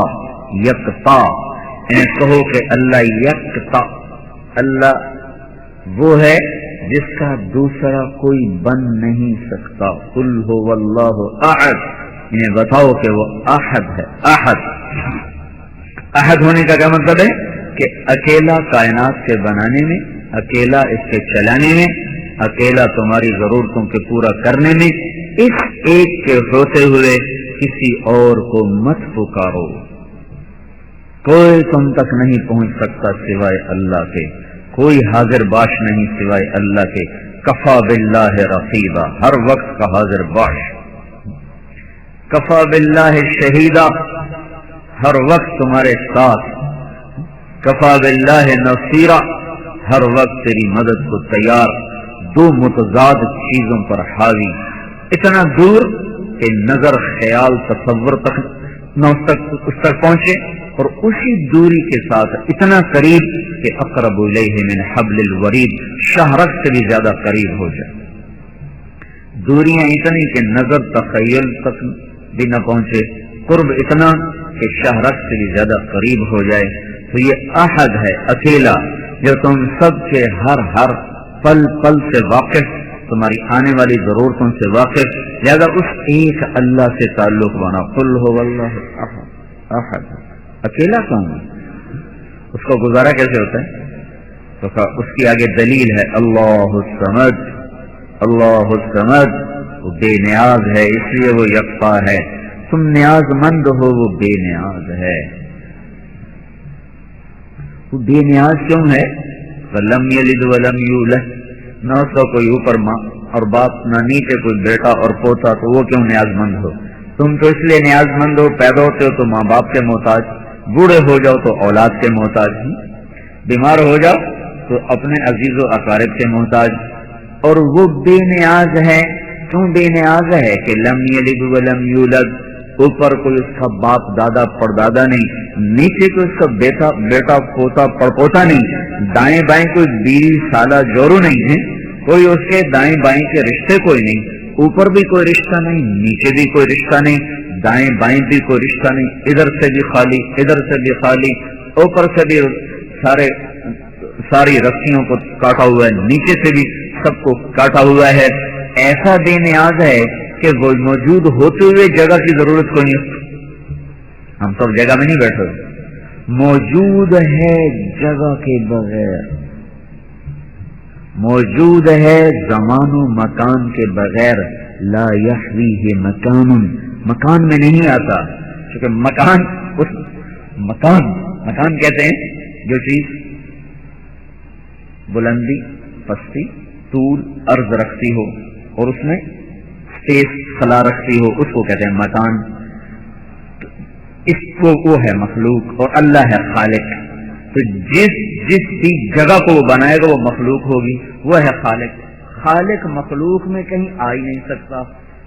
انہیں کہو کہ اللہ یکتا، اللہ وہ ہے جس کا دوسرا کوئی بن نہیں سکتا۔ قل هو اللہ احد، انہیں بتاؤ کہ وہ احد ہے۔ احد ہونے کا کیا مطلب ہے؟ کہ اکیلا کائنات کے بنانے میں، اکیلا اس کے چلانے میں، اکیلا تمہاری ضرورتوں کے پورا کرنے میں، اس ایک کے ہوتے ہوئے کسی اور کو مت پکارو۔ کوئی تم تک نہیں پہنچ سکتا سوائے اللہ کے، کوئی حاضر باش نہیں سوائے اللہ کے۔ کفا باللہ رقیبا، ہر وقت کا حاضر باش۔ کفا باللہ شہیدا، ہر وقت تمہارے ساتھ۔ کفا باللہ نصیرا، ہر وقت تیری مدد کو تیار۔ 2 متضاد چیزوں پر حاوی، اتنا دور کہ نظر، خیال، تصور تک نہ اس تک پہنچے، اور اسی دوری کے ساتھ اتنا قریب کہ اقرب الیہ من حبل الورید، شہرک سے بھی زیادہ قریب ہو جائے۔ دوریاں اتنی کہ نظر تخیل تک بھی نہ پہنچے، قرب اتنا کہ شہرک سے بھی زیادہ قریب ہو جائے۔ تو یہ احد ہے، اکیلا، جو تم سب کے ہر پل سے واقف، تمہاری آنے والی ضرورتوں سے واقف، لہذا اس ایک اللہ سے تعلق بنا۔ قل هو اللہ احد، اکیلا کون ہے؟ اس کو گزارا کیسے ہوتا ہے؟ تو اس کی آگے دلیل ہے اللہ الصمد۔ اللہ الصمد، وہ بے نیاز ہے، اس لیے وہ یکتا ہے۔ تم نیاز مند ہو، وہ بے نیاز ہے۔ وہ بے نیاز کیوں ہے؟ لم یلد ولم یولد، نہ اس کا کوئی اوپر ماں اور باپ، نہ نیچے کوئی بیٹا اور پوتا، تو وہ کیوں نیاز مند ہو؟ تم تو اس لیے نیاز مند ہو، پیدا ہوتے ہو تو ماں باپ کے محتاج، بوڑھے ہو جاؤ تو اولاد کے محتاج، بیمار ہو جاؤ تو اپنے عزیز و اقارب کے محتاج۔ اور وہ بے نیاز ہے، کیوں بے نیاز ہے؟ کہ لم یلد ولم یولد، اوپر کوئی اس کا باپ دادا پردادا نہیں، نیچے کوئی اس کا بیٹا پوتا پڑپوتا نہیں، دائیں بائیں کوئی بیوی سالہ جورو نہیں ہے، کوئی اس کے دائیں بائیں کے رشتے کوئی نہیں، اوپر بھی کوئی رشتہ نہیں، نیچے بھی کوئی رشتہ نہیں، دائیں بائیں بھی کوئی رشتہ نہیں، ادھر سے بھی خالی، ادھر سے بھی خالی، اوپر سے بھی ساری رسیوں کو کاٹا ہوا ہے، نیچے سے بھی سب کو کاٹا ہوا ہے۔ ایسا بے نیاز ہے کہ وہ موجود ہوتے ہوئے جگہ کی ضرورت کوئی نہیں۔ ہم سب جگہ میں نہیں بیٹھے، موجود ہے جگہ کے بغیر، موجود ہے زمان و مکان کے بغیر۔ لا یحویہ مکان میں نہیں آتا، کیونکہ مکان کہتے ہیں جو چیز بلندی، پستی، طول، عرض رکھتی ہو اور اس میں اسپیس خلا رکھتی ہو، اس کو کہتے ہیں مکان۔ اس کو وہ ہے مخلوق اور اللہ ہے خالق۔ تو جس بھی جگہ کو وہ بنائے گا وہ مخلوق ہوگی، وہ ہے خالق۔ خالق مخلوق میں کہیں آ ہی نہیں سکتا،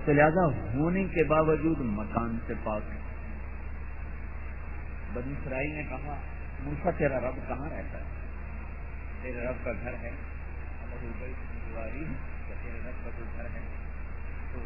تو لہذا ہونے کے باوجود مکان سے پاک ہے۔ بنی اسرائیل نے کہا موسیٰ تیرا رب کہاں رہتا ہے؟ تیرے رب کا گھر ہے، تیرے رب کا کوئی گھر ہے؟ تو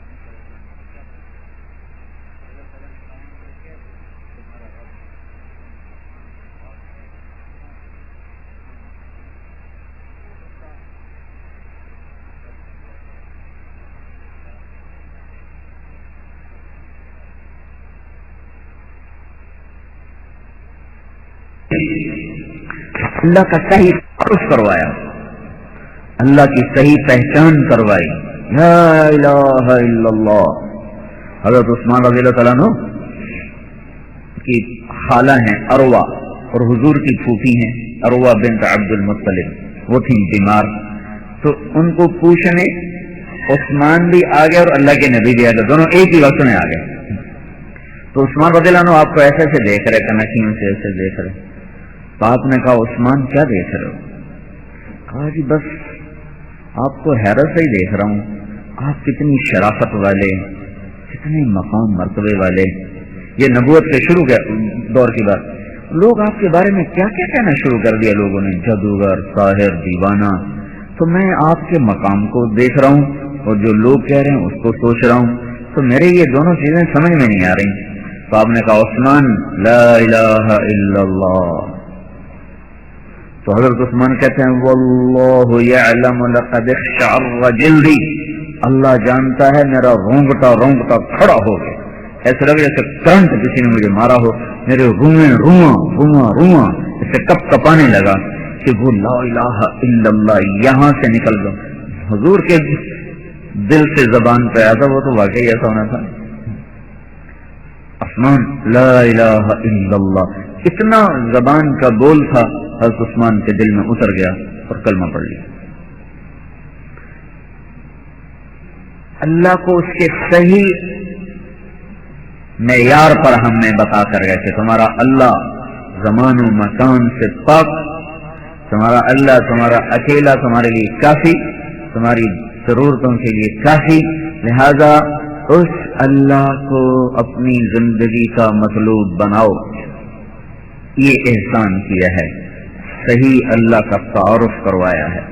اللہ کا صحیح تعارف کروایا، اللہ کی صحیح پہچان کروائی. لا الہ الا اللہ. حضرت عثمان رضی اللہ تعالیٰ عنہ کی خالہ ہیں عروہ، اور حضور کی پھوپھی ہیں عروہ بنت عبد المطلب. وہ تھیں بیمار، تو ان کو پوچھنے عثمان بھی آ گئے اور اللہ کے نبی بھی آ گئے، دونوں ایک ہی وقت میں آ گئے. تو عثمان رضی اللہ عنہ آپ کو ایسے ایسے دیکھ رہے، کنکھیوں سے ایسے دیکھ رہے. تو آپ نے کہا عثمان کیا دیکھ رہے ہو؟ کہا جی بس آپ کو حیرت سے ہی دیکھ رہا ہوں، آپ کتنی شرافت والے، کتنے مقام مرتبے والے. یہ نبوت کے شروع کے دور کی بات. لوگ آپ کے بارے میں کیا کیا کہنا شروع کر دیا لوگوں نے، جادوگر، ساحر، دیوانہ. تو میں آپ کے مقام کو دیکھ رہا ہوں اور جو لوگ کہہ رہے ہیں اس کو سوچ رہا ہوں، تو میرے یہ دونوں چیزیں سمجھ میں نہیں آ رہی. تو آپ نے کہا عثمان لا الہ الا اللہ. تو حضرت عثمان کہتے ہیں واللہ یعلم لقد اخشعر جلدی، اللہ جانتا ہے میرا رونگٹا رونگٹا کھڑا ہو گیا، ایسا لگ جیسے کرنٹ کسی نے مجھے مارا ہو، میرے روئیں رواں ایسے کپ کپانے لگا کہ وہ لا الہ الا اللہ یہاں سے نکل گیا. حضور کے دل سے زبان پہ آیا تھا، وہ تو واقعی ایسا ہونا تھا. عثمان لا الہ الا اللہ اتنا زبان کا بول تھا، حضرت عثمان کے دل میں اتر گیا اور کلمہ پڑھ لیا. اللہ کو اس کے صحیح معیار پر ہم نے بتا کر گئے کہ تمہارا اللہ زمان و مکان سے پاک، تمہارا اللہ تمہارا اکیلا تمہارے لیے کافی، تمہاری ضرورتوں کے لیے کافی. لہذا اس اللہ کو اپنی زندگی کا مطلوب بناؤ. یہ احسان کیا ہے، صحیح اللہ کا تعارف کروایا ہے.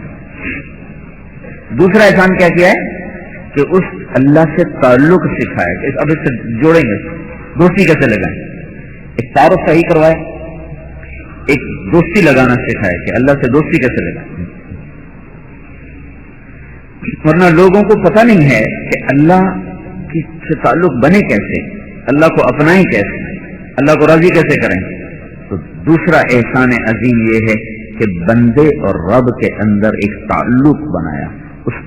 دوسرا احسان کیا کیا ہے کہ اس اللہ سے تعلق سکھایا. اب اس سے جوڑیں گے، دوستی کیسے لگائیں. ایک تعارف صحیح کروایا، ایک دوستی لگانا سکھایا کہ اللہ سے دوستی کیسے لگائیں. ورنہ لوگوں کو پتہ نہیں ہے کہ اللہ سے تعلق بنے کیسے، اللہ کو اپنائیں کیسے، اللہ کو راضی کیسے کریں. تو دوسرا احسان عظیم یہ ہے کہ بندے اور رب کے اندر ایک تعلق بنایا، اس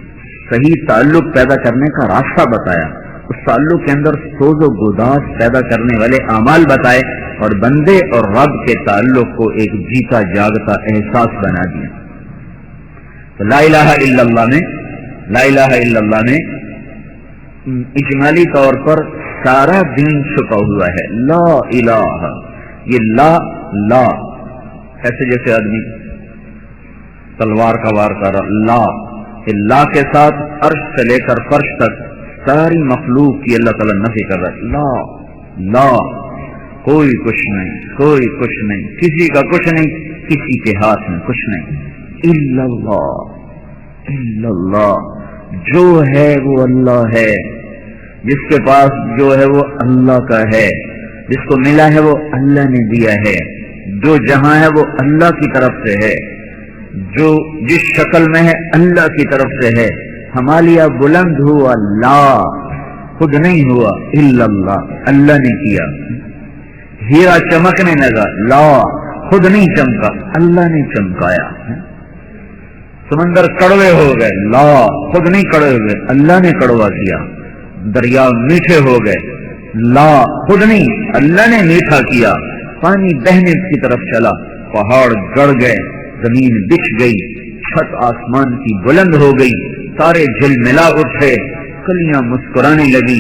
صحیح تعلق پیدا کرنے کا راستہ بتایا، اس تعلق کے اندر سوز و گداز پیدا کرنے والے اعمال بتائے، اور بندے اور رب کے تعلق کو ایک جیتا جاگتا احساس بنا دیا. تو لا الہ الا اللہ میں اجمالی طور پر سارا دین چھپا ہوا ہے. لا الہ، یہ لا ایسے جیسے آدمی تلوار کا وار کر رہا، لا کے ساتھ عرش سے لے کر فرش تک ساری مخلوق کی اللہ تعالیٰ نفی کر رہا ہے. لا کوئی کچھ نہیں، کسی کا کچھ نہیں، کسی کے ہاتھ میں کچھ نہیں. الا اللہ، جو ہے وہ اللہ ہے، جس کے پاس جو ہے وہ اللہ کا ہے، جس کو ملا ہے وہ اللہ نے دیا ہے، جو جہاں ہے وہ اللہ کی طرف سے ہے، جو جس شکل میں ہے اللہ کی طرف سے ہے. ہمالیہ بلند ہوا لا، خود نہیں ہوا، الا اللہ نے کیا. ہیرا چمکنے لگا لا، خود نہیں چمکا، اللہ نے چمکایا. سمندر کڑوے ہو گئے لا، خود نہیں کڑوے ہوئے، اللہ نے کڑوا کیا. دریا میٹھے ہو گئے لا، خود نہیں، اللہ نے میٹھا کیا. پانی بہنے کی طرف چلا، پہاڑ گڑ گئے، زمین بچھ گئی، چھت آسمان کی بلند ہو گئی، تارے جھل ملا اٹھے، کلیاں مسکرانے لگی،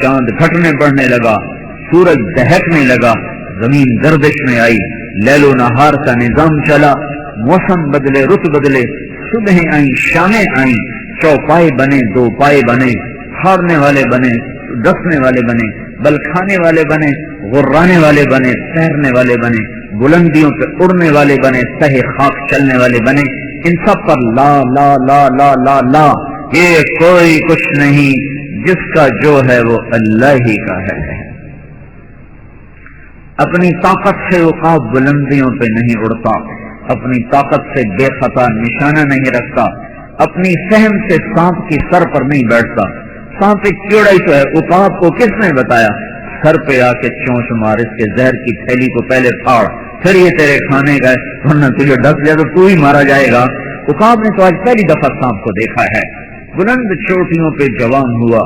چاند گھٹنے بڑھنے لگا، سورج دہکنے لگا، زمین گردش میں آئی، لیل و نہار کا نظام چلا، موسم بدلے، رت بدلے، صبحیں آئیں، شامیں آئیں، چوپائے بنے، دو پائے بنے، ہارنے والے بنے، ڈسنے والے بنے، بل کھانے والے بنے، غرانے والے بنے، تیرنے والے بنے، بلندیوں پہ اڑنے والے بنے، تہ خاک چلنے والے بنے. ان سب پر لا لا لا لا لا لا. یہ کوئی کچھ نہیں، جس کا جو ہے وہ اللہ ہی کا ہے. اپنی طاقت سے عقاب بلندیوں پہ نہیں اڑتا، اپنی طاقت سے بے خطا نشانہ نہیں رکھتا، اپنی فہم سے سانپ کی سر پر نہیں بیٹھتا. سانپ ایک کیڑا ہی تو ہے، عقاب کو کس نے بتایا؟ سر پہ آ کے چونچ مار، اس کے زہر کی تھیلی کو پہلے پھاڑ، پھر یہ تیرے کھانے کا ہے، ورنہ تجھے ڈس جائے تو تو ہی مارا جائے گا۔ عقاب نے تو آج پہلی دفعہ سانپ کو دیکھا ہے، بلند چوٹیوں پہ جوان ہوا،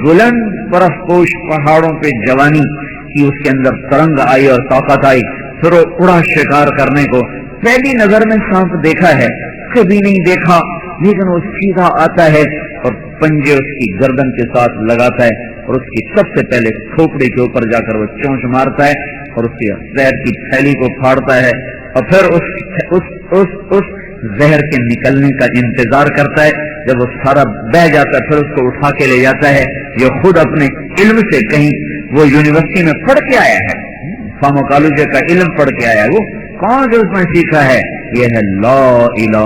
بلند برف پوش پہاڑوں پہ جوانی کی اس کے اندر ترنگ آئی اور طاقت آئی، پھر وہ اڑا شکار کرنے کو۔ پہلی نظر میں سانپ دیکھا ہے، کبھی نہیں دیکھا، لیکن وہ سیدھا آتا ہے اور پنجے اس کی گردن کے ساتھ لگاتا ہے اور اس کی سب سے پہلے کھوپڑی کے اوپر جا کر وہ چونچ مارتا ہے اور اس کی زہر کی تھیلی کو پھاڑتا ہے اور پھر اس زہر کے نکلنے کا انتظار کرتا ہے۔ جب وہ سارا بہ جاتا ہے پھر اس کو اٹھا کے لے جاتا ہے۔ یہ خود اپنے علم سے کہیں وہ یونیورسٹی میں پڑھ کے آیا ہے، فارماکالوجی کا علم پڑھ کے آیا ہے، وہ کون جو اس میں سیکھا ہے؟ یہ ہے لا الہ،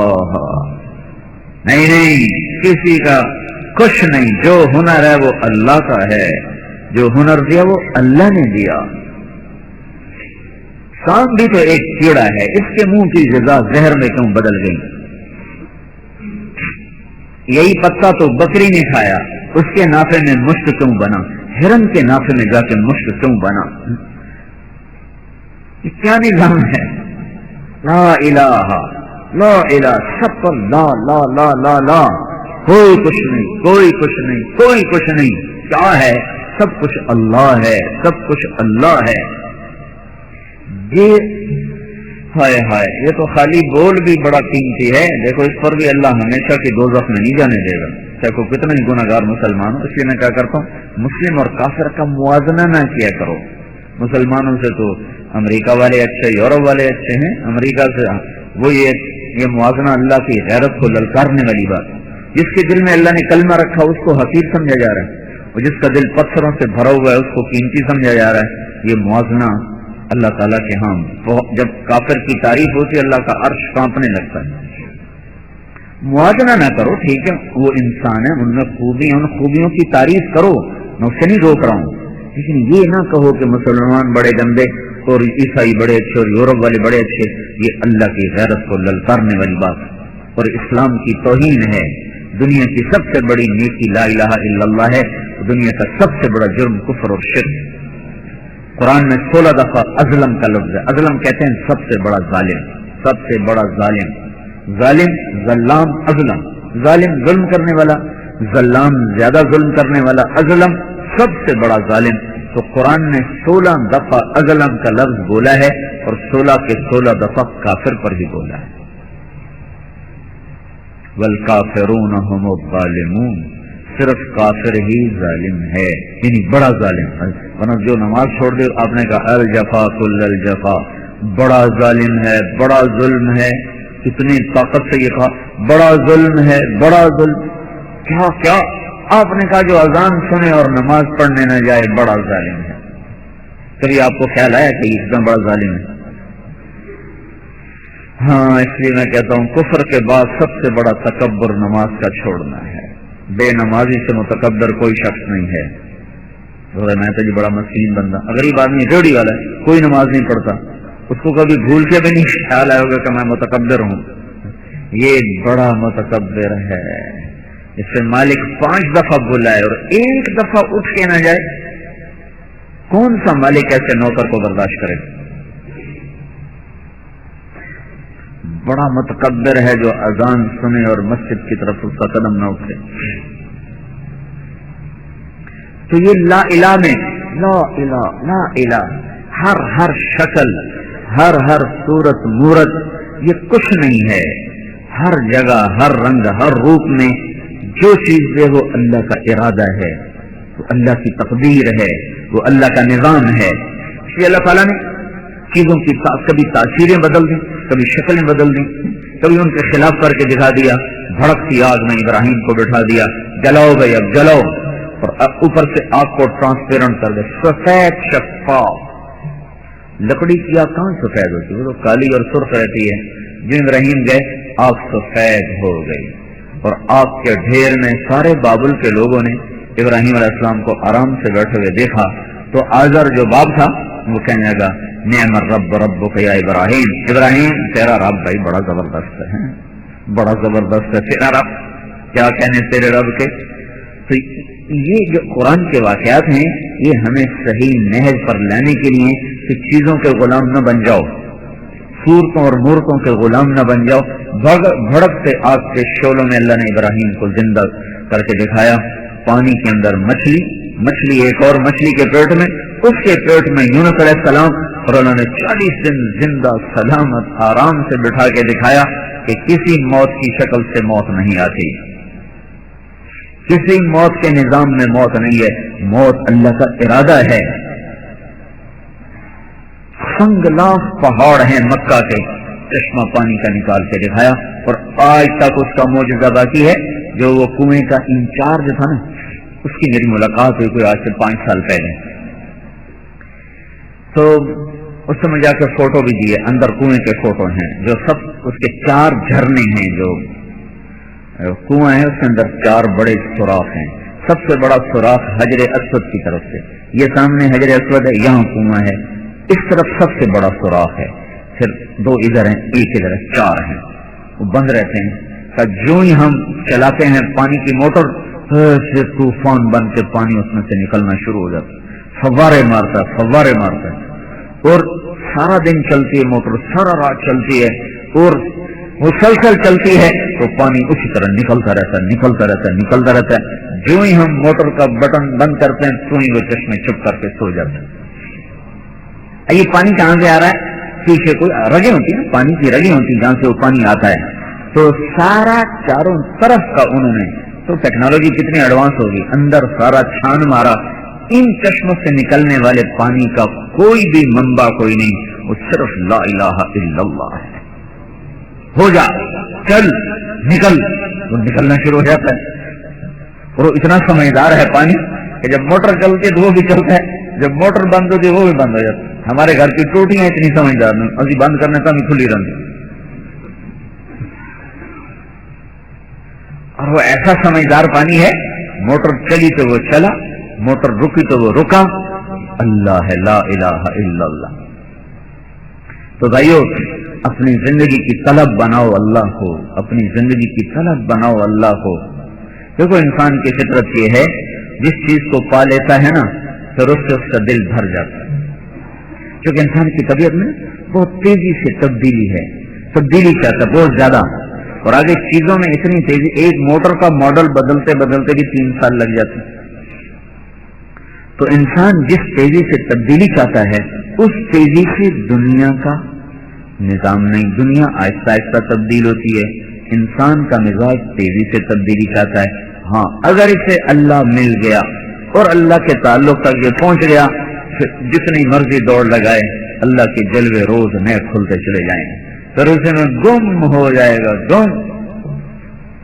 نہیں کسی کا کچھ نہیں، جو ہنر ہے وہ اللہ کا ہے، جو ہنر دیا وہ اللہ نے دیا۔ سانپ بھی تو ایک کیڑا ہے، اس کے منہ کی غذا زہر میں کیوں بدل گئی؟ یہی پتا تو بکری نے کھایا، اس کے نافے میں مشک کیوں بنا؟ ہرن کے نافے میں جا کے مشک کیوں بنا؟ یہ کیا نظام ہے؟ لا الہ لا الہ، سب پر لا لا لا لا لا، کوئی کچھ نہیں، کوئی کچھ نہیں، کوئی کچھ نہیں، کیا ہے؟ سب کچھ اللہ ہے، سب کچھ اللہ ہے۔ ہائے ہائے، یہ تو خالی بول بھی بڑا قیمتی ہے، دیکھو اس پر بھی اللہ ہمیشہ کی دوزخ میں نہیں جانے دے گا، چاہے کوئی کتنا ہی گناہگار مسلمان ہو۔ اس لیے میں کیا کرتا ہوں، مسلم اور کافر کا موازنہ نہ کیا کرو۔ مسلمانوں سے تو امریکہ والے اچھے، یورپ والے اچھے ہیں، امریکہ سے وہ یہ موازنہ اللہ کی غیرت کو للکارنے والی بات۔ جس کے دل میں اللہ نے کلمہ رکھا اس کو حقیر سمجھا جا رہا ہے، اور جس کا دل پتھروں سے بھرا ہوا ہے اس کو قیمتی سمجھا جا رہا ہے۔ یہ موازنہ اللہ تعالیٰ کے ہاں جب کافر کی تعریف ہوتی ہے اللہ کا عرش کانپنے لگتا ہے۔ موازنہ نہ کرو، ٹھیک ہے وہ انسان ہے، ان میں خوبی، ان خوبیوں کی تعریف کرو، میں اسے نہیں روک رہا ہوں، لیکن یہ نہ کہو کہ مسلمان بڑے گندے اور عیسائی بڑے اچھے اور یورپ والے بڑے اچھے۔ یہ اللہ کی غیرت کو للکارنے والی بات اور اسلام کی توہین ہے۔ دنیا کی سب سے بڑی نیکی لا الہ الا اللہ ہے، دنیا کا سب سے بڑا جرم کفر اور شرک۔ قرآن میں 16 دفعہ ازلم کا لفظ ہے، ازلم کہتے ہیں سب سے بڑا ظالم، سب سے بڑا ظالم، ظالم ظلام ازلم، ظالم ظلم کرنے والا، ظلام زیادہ ظلم کرنے والا، ازلم سب سے بڑا ظالم۔ تو قرآن نے 16 دفعہ ازلم کا لفظ بولا ہے اور 16 کے 16 دفعہ کافر پر ہی بولا ہے۔ والکافرون هم الظالمون، صرف کافر ہی ظالم ہے، یعنی بڑا ظالم ہے۔ ورنہ جو نماز چھوڑ دے، آپ نے کہا الجفا کل الجفا، بڑا ظالم ہے، بڑا ظلم ہے، کتنی طاقت سے یہ کہا بڑا ظلم ہے، بڑا ظلم۔ کیا کیا آپ نے کہا جو اذان سنے اور نماز پڑھنے نہ جائے بڑا ظالم ہے۔ کبھی آپ کو خیال آیا کہ یہ اتنا بڑا ظالم ہے؟ ہاں، اس لیے میں کہتا ہوں کفر کے بعد سب سے بڑا تکبر نماز کا چھوڑنا ہے۔ بے نمازی سے متکبر کوئی شخص نہیں ہے۔ میں تو جی بڑا مسکین بندہ، غریب آدمی، ریڑھی والا ہے، کوئی نماز نہیں پڑھتا، اس کو کبھی بھول کے بھی نہیں خیال آئے ہوگا کہ میں متکبر ہوں۔ یہ بڑا متکبر ہے، اس سے مالک 5 دفعہ بلائے اور 1 دفعہ اٹھ کے نہ جائے، کون سا مالک ایسے نوکر کو برداشت کرے؟ بڑا متکبر ہے جو اذان سنے اور مسجد کی طرف اس کا قدم نہ اٹھے۔ تو یہ لا الہ میں لا الہ لا الہ، ہر شکل، ہر صورت مورت، یہ کچھ نہیں ہے، ہر جگہ، ہر رنگ، ہر روپ میں جو چیز ہے وہ اللہ کا ارادہ ہے، وہ اللہ کی تقدیر ہے، وہ اللہ کا نظام ہے۔ اس لیے اللہ تعالیٰ نے چیزوں کی کبھی تاثیریں بدل دیں، کبھی شکلیں بدل دیں، کبھی ان کے خلاف کر کے دکھا دیا۔ بھڑکتی آگ میں ابراہیم کو بٹھا دیا، جلاؤ بھائی اب جلاؤ، اور اوپر سے آگ کو ٹرانسپیرنٹ کر دے، سفید شفاف۔ لکڑی کی آگ کہاں سفید ہوتی ہے؟ وہ تو کالی اور سرخ رہتی ہے۔ جو ابراہیم گئے آگ سفید ہو گئی، اور آگ کے ڈھیر میں سارے بابل کے لوگوں نے ابراہیم علیہ السلام کو آرام سے بیٹھے ہوئے دیکھا تو آزر جو باپ تھا وہ کہنے لگا نعم الرب ربک یا ابراہیم، ابراہیم تیرا رب بھائی بڑا زبردست ہے، بڑا زبردست ہے تیرا رب، کیا کہنے تیرے رب کے۔ تو یہ جو قرآن کے واقعات ہیں یہ ہمیں صحیح نہج پر لانے کے لیے کہ چیزوں کے غلام نہ بن جاؤ، صورتوں اور مورتوں کے غلام نہ بن جاؤ. بھڑکتے آگ کے شعلوں میں اللہ نے ابراہیم کو زندہ کر کے دکھایا. پانی کے اندر مچھلی ایک اور مچھلی کے پیٹ میں, اس کے پیٹ میں یونس علیہ السلام, اور انہوں نے 40 دن زندہ سلامت آرام سے بٹھا کے دکھایا کہ کسی موت کی شکل سے موت نہیں آتی, کسی موت کے نظام میں موت نہیں ہے, موت اللہ کا ارادہ ہے. سنگلاخ پہاڑ ہیں مکہ کے, چشمہ پانی کا نکال کے دکھایا, اور آج تک اس کا معجزہ باقی ہے. جو وہ کنویں کا انچارج تھا نا, اس کی میری ملاقات ہوئی کوئی آج سے 5 سال پہلے, تو اس سے میں جا کے فوٹو بھی دیے. اندر کنویں کے فوٹو ہیں, جو سب اس کے 4 جھرنے ہیں. جو کنواں ہے اس کے اندر 4 بڑے سوراخ ہیں. سب سے بڑا سوراخ حجر اسود کی طرف سے, یہ سامنے حجر اسود ہے, یہاں کنواں ہے, اس طرف سب سے بڑا سوراخ ہے. پھر 2 ادھر ہیں, 1 ادھر ہے, 4 ہیں, وہ بند رہتے ہیں. جو ہی ہم چلاتے ہیں پانی کی موٹر, سے طوفان بن کے پانی اس میں سے نکلنا شروع ہو جاتا ہے, فوارے مارتا ہے, اور سارا دن چلتی ہے موٹر, سارا رات چلتی ہے, اور مسلسل چلتی ہے, تو پانی اسی طرح نکلتا رہتا ہے. جو ہی ہم موٹر کا بٹن بند کرتے ہیں تو ہی وہ چشمے چپ کر کے سو جاتے ہیں. یہ پانی کہاں سے آ رہا ہے؟ پیچھے کوئی رگیں ہوتی ہیں, پانی کی رگیں ہوتی ہیں جہاں سے وہ پانی آتا ہے. تو سارا چاروں طرف کا انہوں نے, تو ٹیکنالوجی کتنی ایڈوانس ہوگی, اندر سارا چھان مارا. ان چشموں سے نکلنے والے پانی کا کوئی بھی منبع کوئی نہیں, وہ صرف لا الہ الا اللہ ہے. ہو جا, چل, نکل, وہ نکلنا شروع ہو جاتا ہے. اور وہ اتنا سمجھدار ہے پانی کہ جب موٹر چلتی ہے تو وہ بھی چلتا ہے, جب موٹر بند ہوتی ہے وہ بھی بند ہو جاتا ہے. ہمارے گھر کی ٹوٹیاں اتنی سمجھدار نہیں, ابھی بند کرنے کا بھی کھلی رہتی, اور وہ ایسا سمجھدار پانی ہے. موٹر چلی تو وہ چلا, موٹر رکی تو وہ رکا. اللہ ہے, لا الہ الا اللہ. تو بھائیو, اپنی زندگی کی طلب بناؤ اللہ کو, اپنی زندگی کی طلب بناؤ اللہ کو. دیکھو انسان کی فطرت یہ ہے, جس چیز کو پا لیتا ہے نا, پھر اس سے اس کا دل بھر جاتا ہے. کیونکہ انسان کی طبیعت میں بہت تیزی سے تبدیلی چاہتا ہے, بہت زیادہ. اور آگے چیزوں میں اتنی تیزی, ایک موٹر کا ماڈل بدلتے بھی 3 سال لگ جاتے. تو انسان جس تیزی سے تبدیلی چاہتا ہے, اس تیزی سے دنیا کا نظام نہیں. دنیا آہستہ آہستہ تبدیل ہوتی ہے, انسان کا مزاج تیزی سے تبدیلی چاہتا ہے. ہاں, اگر اسے اللہ مل گیا اور اللہ کے تعلق تک یہ پہنچ گیا, جتنی مرضی دوڑ لگائے, اللہ کے جلوے روز نئے کھلتے چلے جائیں گے. پھر اسے میں گم ہو جائے گا,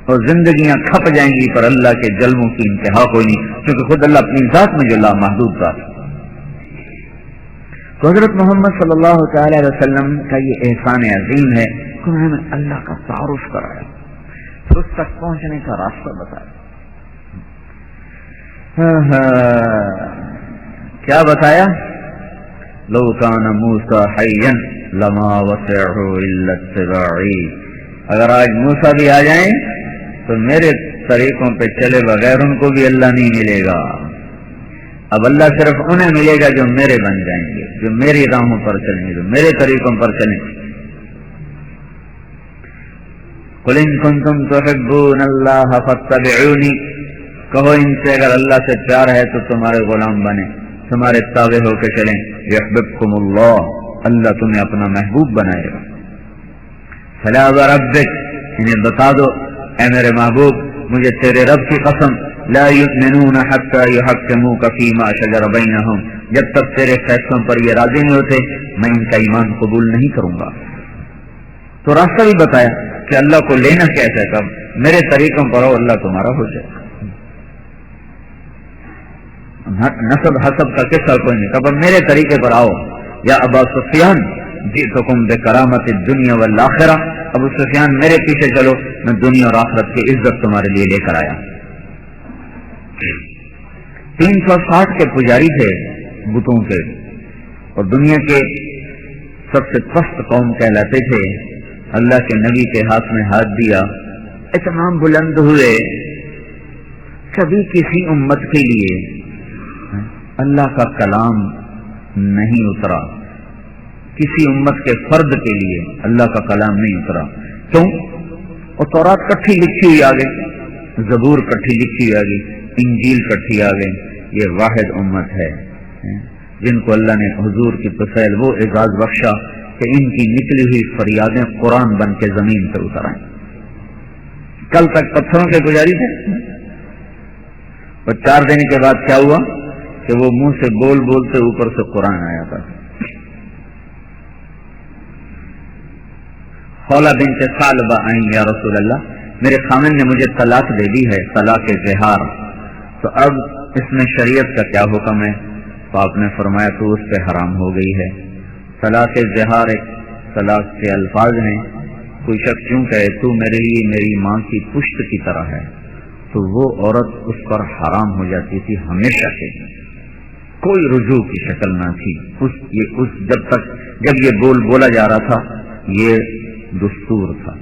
اور زندگیاں کھپ جائیں گی, پر اللہ کے جلووں کی انتہا کوئی نہیں, کیونکہ خود اللہ اپنی ذات میں جو لامحدود ذات. تو حضرت محمد صلی اللہ تعالی علیہ وسلم کا یہ احسان عظیم ہے کہ انہوں نے اللہ کا تعارف کرایا, پھر اس تک پہنچنے کا راستہ بتایا. کیا بتایا؟ لو کان موسیٰ حیا لما وسعہ الا اتباعی. اگر آج موسیٰ بھی آ جائیں تو میرے طریقوں پہ چلے بغیر ان کو بھی اللہ نہیں ملے گا. اب اللہ صرف انہیں ملے گا جو میرے بن جائیں گے, جو میری راہوں پر چلیں گے, جو میرے طریقوں پر چلیں گے. قل ان کنتم تحبون اللہ فاتبعونی, کہو ان سے اگر اللہ سے پیار ہے تو تمہارے غلام بنے, تمہارے تابع ہو کے چلیں. یحببکم اللہ, اللہ تمہیں اپنا محبوب بنائے گا. فلا وربک, انہیں بتا دو اے میرے محبوب, مجھے تیرے رب کی قسم, لا یؤمنون حتی یحکموک فیما شجر بینہم, جب تک تیرے فیصلوں پر یہ راضی نہیں ہوتے میں ان کا ایمان قبول نہیں کروں گا. تو راستہ بھی بتایا کہ اللہ کو لینا کیسے, کب میرے طریقوں پر آؤ اللہ تمہارا ہو جائے. نسب حسب کا قصہ کوئی نہیں, کب میرے طریقے پر آؤ. یا ابا سفیان جئتکم بکرامت الدنیا والآخرہ, ابو سفیان میرے پیچھے چلو, میں دنیا اور آخرت کی عزت تمہارے لیے لے کر آیا. 360 کے پجاری تھے بتوں کے, اور دنیا کے سب سے پست قوم کہلاتے تھے. اللہ کے نبی کے ہاتھ میں ہاتھ دیا, اتنا بلند ہوئے, کبھی کسی امت کے لیے اللہ کا کلام نہیں اترا. کسی امت کے فرد کے لیے اللہ کا کلام نہیں اترا. کیوں؟ اور تورات کٹھی لکھی ہوئی آ گئی, زبور کٹھی لکھی ہوئی آ گئی, انجیل کٹھی آ گئی. یہ واحد امت ہے جن کو اللہ نے حضور کی طفیل وہ اعزاز بخشا کہ ان کی نکلی ہوئی فریادیں قرآن بن کے زمین پر اتر آئیں. کل تک پتھروں کے پجاری تھے, اور 4 دن کے بعد کیا ہوا کہ وہ منہ سے بول بولتے اوپر سے قرآن آیا تھا. خولہ بنت ثعلبہ آئیں یا رسول اللہ, میرے خامن نے مجھے طلاق دے دی ہے, طلاق زہار, تو اب اس میں شریعت کا کیا حکم ہے؟ تو آپ نے فرمایا تو اس پہ حرام ہو گئی ہے. طلاق زہار ایک طلاق کے الفاظ ہیں. کوئی شخص کیوں کہے تو میرے لیے میری ماں کی پشت کی طرح ہے, تو وہ عورت اس پر حرام ہو جاتی تھی ہمیشہ سے, کوئی رجوع کی شکل نہ تھی. جب یہ بول بولا جا رہا تھا یہ دستور تھا.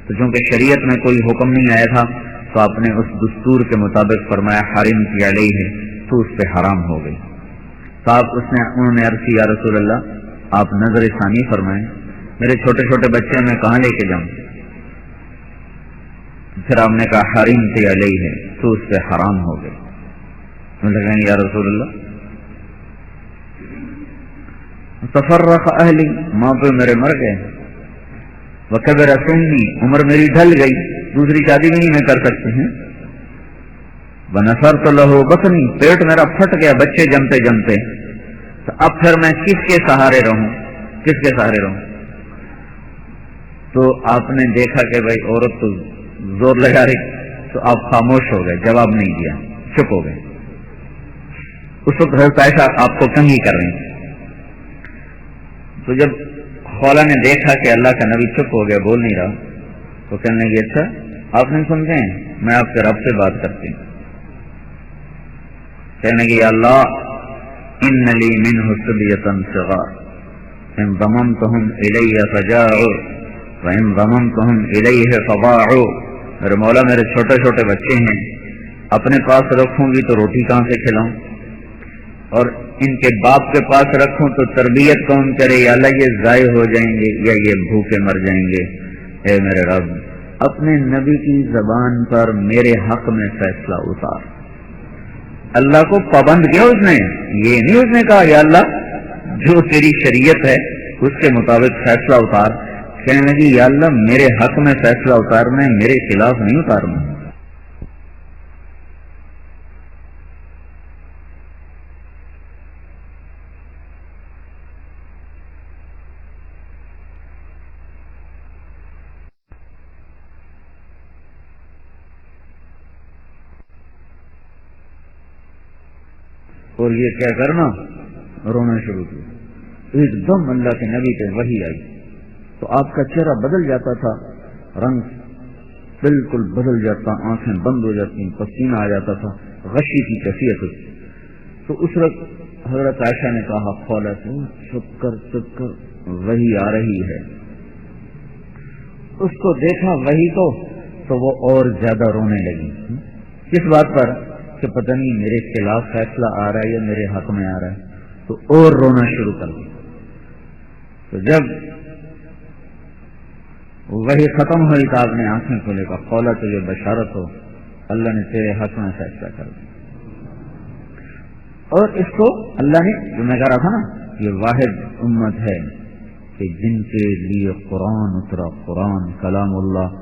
تو چونکہ شریعت میں کوئی حکم نہیں آیا تھا تو آپ نے اس دستور کے مطابق فرمایا حرم کی علیہ ہے, تو اس پہ حرام ہو گئی. تو انہوں نے عرض کی یا رسول اللہ آپ نظر ثانی فرمائیں, میرے چھوٹے چھوٹے بچے میں کہاں لے کے جاؤں؟ پھر آپ نے کہا حرم کی علیہ ہے, تو اس پہ حرام ہو گئی. کہیں یا رسول اللہ تفرق اہلی, ماں پہ میرے مر گئے, وکبر سنی, عمر میری ڈھل گئی, دوسری شادی بھی نہیں میں کر سکتی ہوں. ونصرت له بطنی, پیٹ میرا پھٹ گیا بچے جمتے جمتے, تو اب پھر میں کس کے سہارے رہوں, کس کے سہارے رہوں؟ تو آپ نے دیکھا کہ بھائی عورت تو زور لگا رہی, تو آپ خاموش ہو گئے, جواب نہیں دیا, چپ ہو گئے. اس وقت حضرت عائشہ آپ کو کنگھی کر رہی. تو جب خولہ نے دیکھا کہ اللہ کا نبی چپ ہو گیا, بول نہیں رہا, تو کہنے لگی اچھا آپ نہیں سنتے ہیں, میں آپ کے رب سے بات کرتی ہوں. کہنے لگی یا اللہ ان لی منہ صبیۃ صغار ان ضممتهم الی فجاعوا وان ضممتهم الیہ فضاعوا. میرے مولا میرے چھوٹے چھوٹے بچے ہیں, اپنے پاس رکھوں گی تو روٹی کہاں سے کھلاؤں, اور ان کے باپ کے پاس رکھوں تو تربیت کون کرے, یا اللہ یہ ضائع ہو جائیں گے یا یہ بھوکے مر جائیں گے. اے میرے رب اپنے نبی کی زبان پر میرے حق میں فیصلہ اتار. اللہ کو پابند کیا اس نے, یہ نہیں اس نے کہا یا اللہ جو تیری شریعت ہے اس کے مطابق فیصلہ اتار. کہنے لگی یا اللہ میرے حق میں فیصلہ اتارنا ہے, میرے خلاف نہیں اتارنا. اور یہ کیا کرنا, رونا شروع کیا. ایک دم اللہ کے نبی پہ وحی آئی تو آپ کا چہرہ بدل جاتا تھا, رنگ بالکل بدل جاتا, آنکھیں بند ہو جاتی, پسینہ آ جاتا تھا, غشی کی کیفیت ہوتی. تو اس وقت حضرت عائشہ نے کہا خولہ سے چپ کر وحی آ رہی ہے. اس کو دیکھا وحی کو تو وہ اور زیادہ رونے لگی. کس بات پر کہ پتہ نہیں میرے خلاف فیصلہ آ رہا ہے یا میرے حق میں آ رہا ہے, تو اور رونا شروع کر دیا. تو جب وہی ختم ہوئی تو آپ نے آنکھیں کھولے کا خولہ تو یہ بشارت ہو اللہ نے تیرے حق میں فیصلہ کر دیا. اور اس کو اللہ نے جو میں کہہ رہا تھا نا, یہ واحد امت ہے کہ جن کے لیے قرآن اترا, قرآن کلام اللہ.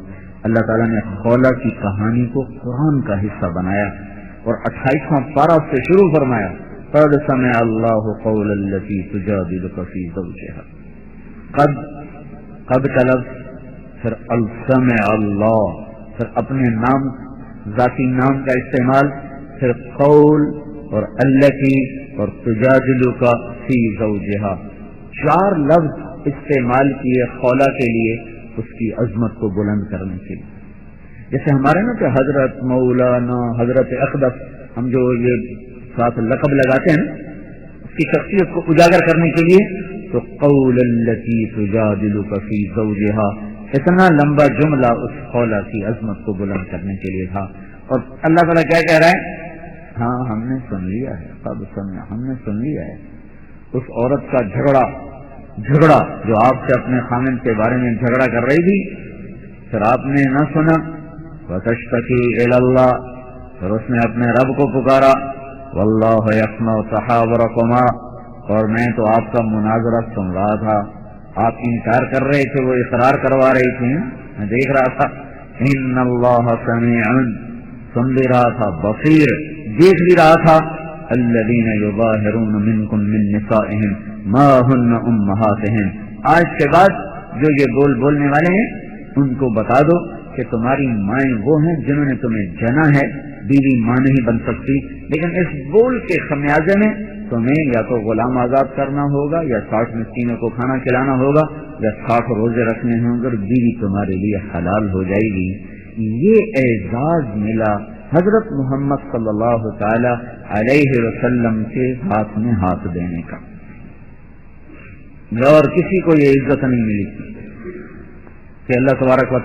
اللہ تعالیٰ نے خولہ کی کہانی کو قرآن کا حصہ بنایا اور 28واں پارہ سے شروع فرمایا قد سمع اللہ قول التی تجادلک فی زوجها. قد کا لفظ, پھر السمع اللہ, پھر اپنے نام ذاتی نام کا استعمال, پھر قول اور التی اور تجادلک فی زوجها. 4 لفظ استعمال کیے خولہ کے لیے اس کی عظمت کو بلند کرنے کے لیے. جیسے ہمارے نا کہ حضرت مولانا حضرت اقدس, ہم جو یہ ساتھ لقب لگاتے ہیں اس کی شخصیت کو اجاگر کرنے کے لیے, تو قول التی تجادلک فی زوجها اتنا لمبا جملہ اس خولہ کی عظمت کو بلند کرنے کے لیے تھا. اور اللہ تعالیٰ کیا کہہ رہا ہے, ہاں ہم نے سن لیا ہے, قد سمع, ہم نے سن لیا ہے اس عورت کا جھگڑا جھگڑا، جو آپ سے اپنے خامن کے بارے میں جھگڑا کر رہی تھی، پھر آپ نے نہ سنا، وَتَشْتَكِي إِلَى اللَّهِ، پھر اس نے اپنے رب کو پکارا، وَاللَّهُ يَسْمَعُ تَحَاوُرَكُمَا، اور میں تو آپ کا مناظرہ سن رہا تھا، آپ انکار کر رہے تھے، وہ اقرار کروا رہی تھی، میں دیکھ رہا تھا۔ إِنَّ اللَّهَ سَمِيعٌ، سن بھی رہا تھا، بصیر، دیکھ بھی رہا تھا۔ الَّذِينَ يُظَاهِرُونَ مِنكُم مِّن نِّسَائِهِمْ مَا هُنَّ أُمَّهَاتِهِمْ، آج کے بعد جو یہ بولنے والے ہیں ان کو بتا دو کہ تمہاری مائیں وہ ہیں جنہوں نے تمہیں جنا ہے، بیوی ماں نہیں بن سکتی، لیکن اس بول کے خمیازے میں تمہیں یا تو غلام آزاد کرنا ہوگا، یا 60 مسکینوں کو کھانا کھلانا ہوگا، یا 60 روزے رکھنے ہوں گے، اور بیوی تمہارے لیے حلال ہو جائے گی۔ یہ اعزاز ملا حضرت محمد صلی اللہ تعالی علیہ وسلم کے ہاتھ میں ہاتھ دینے کا، اور کسی کو یہ عزت نہیں ملی کہ اللہ تبارک و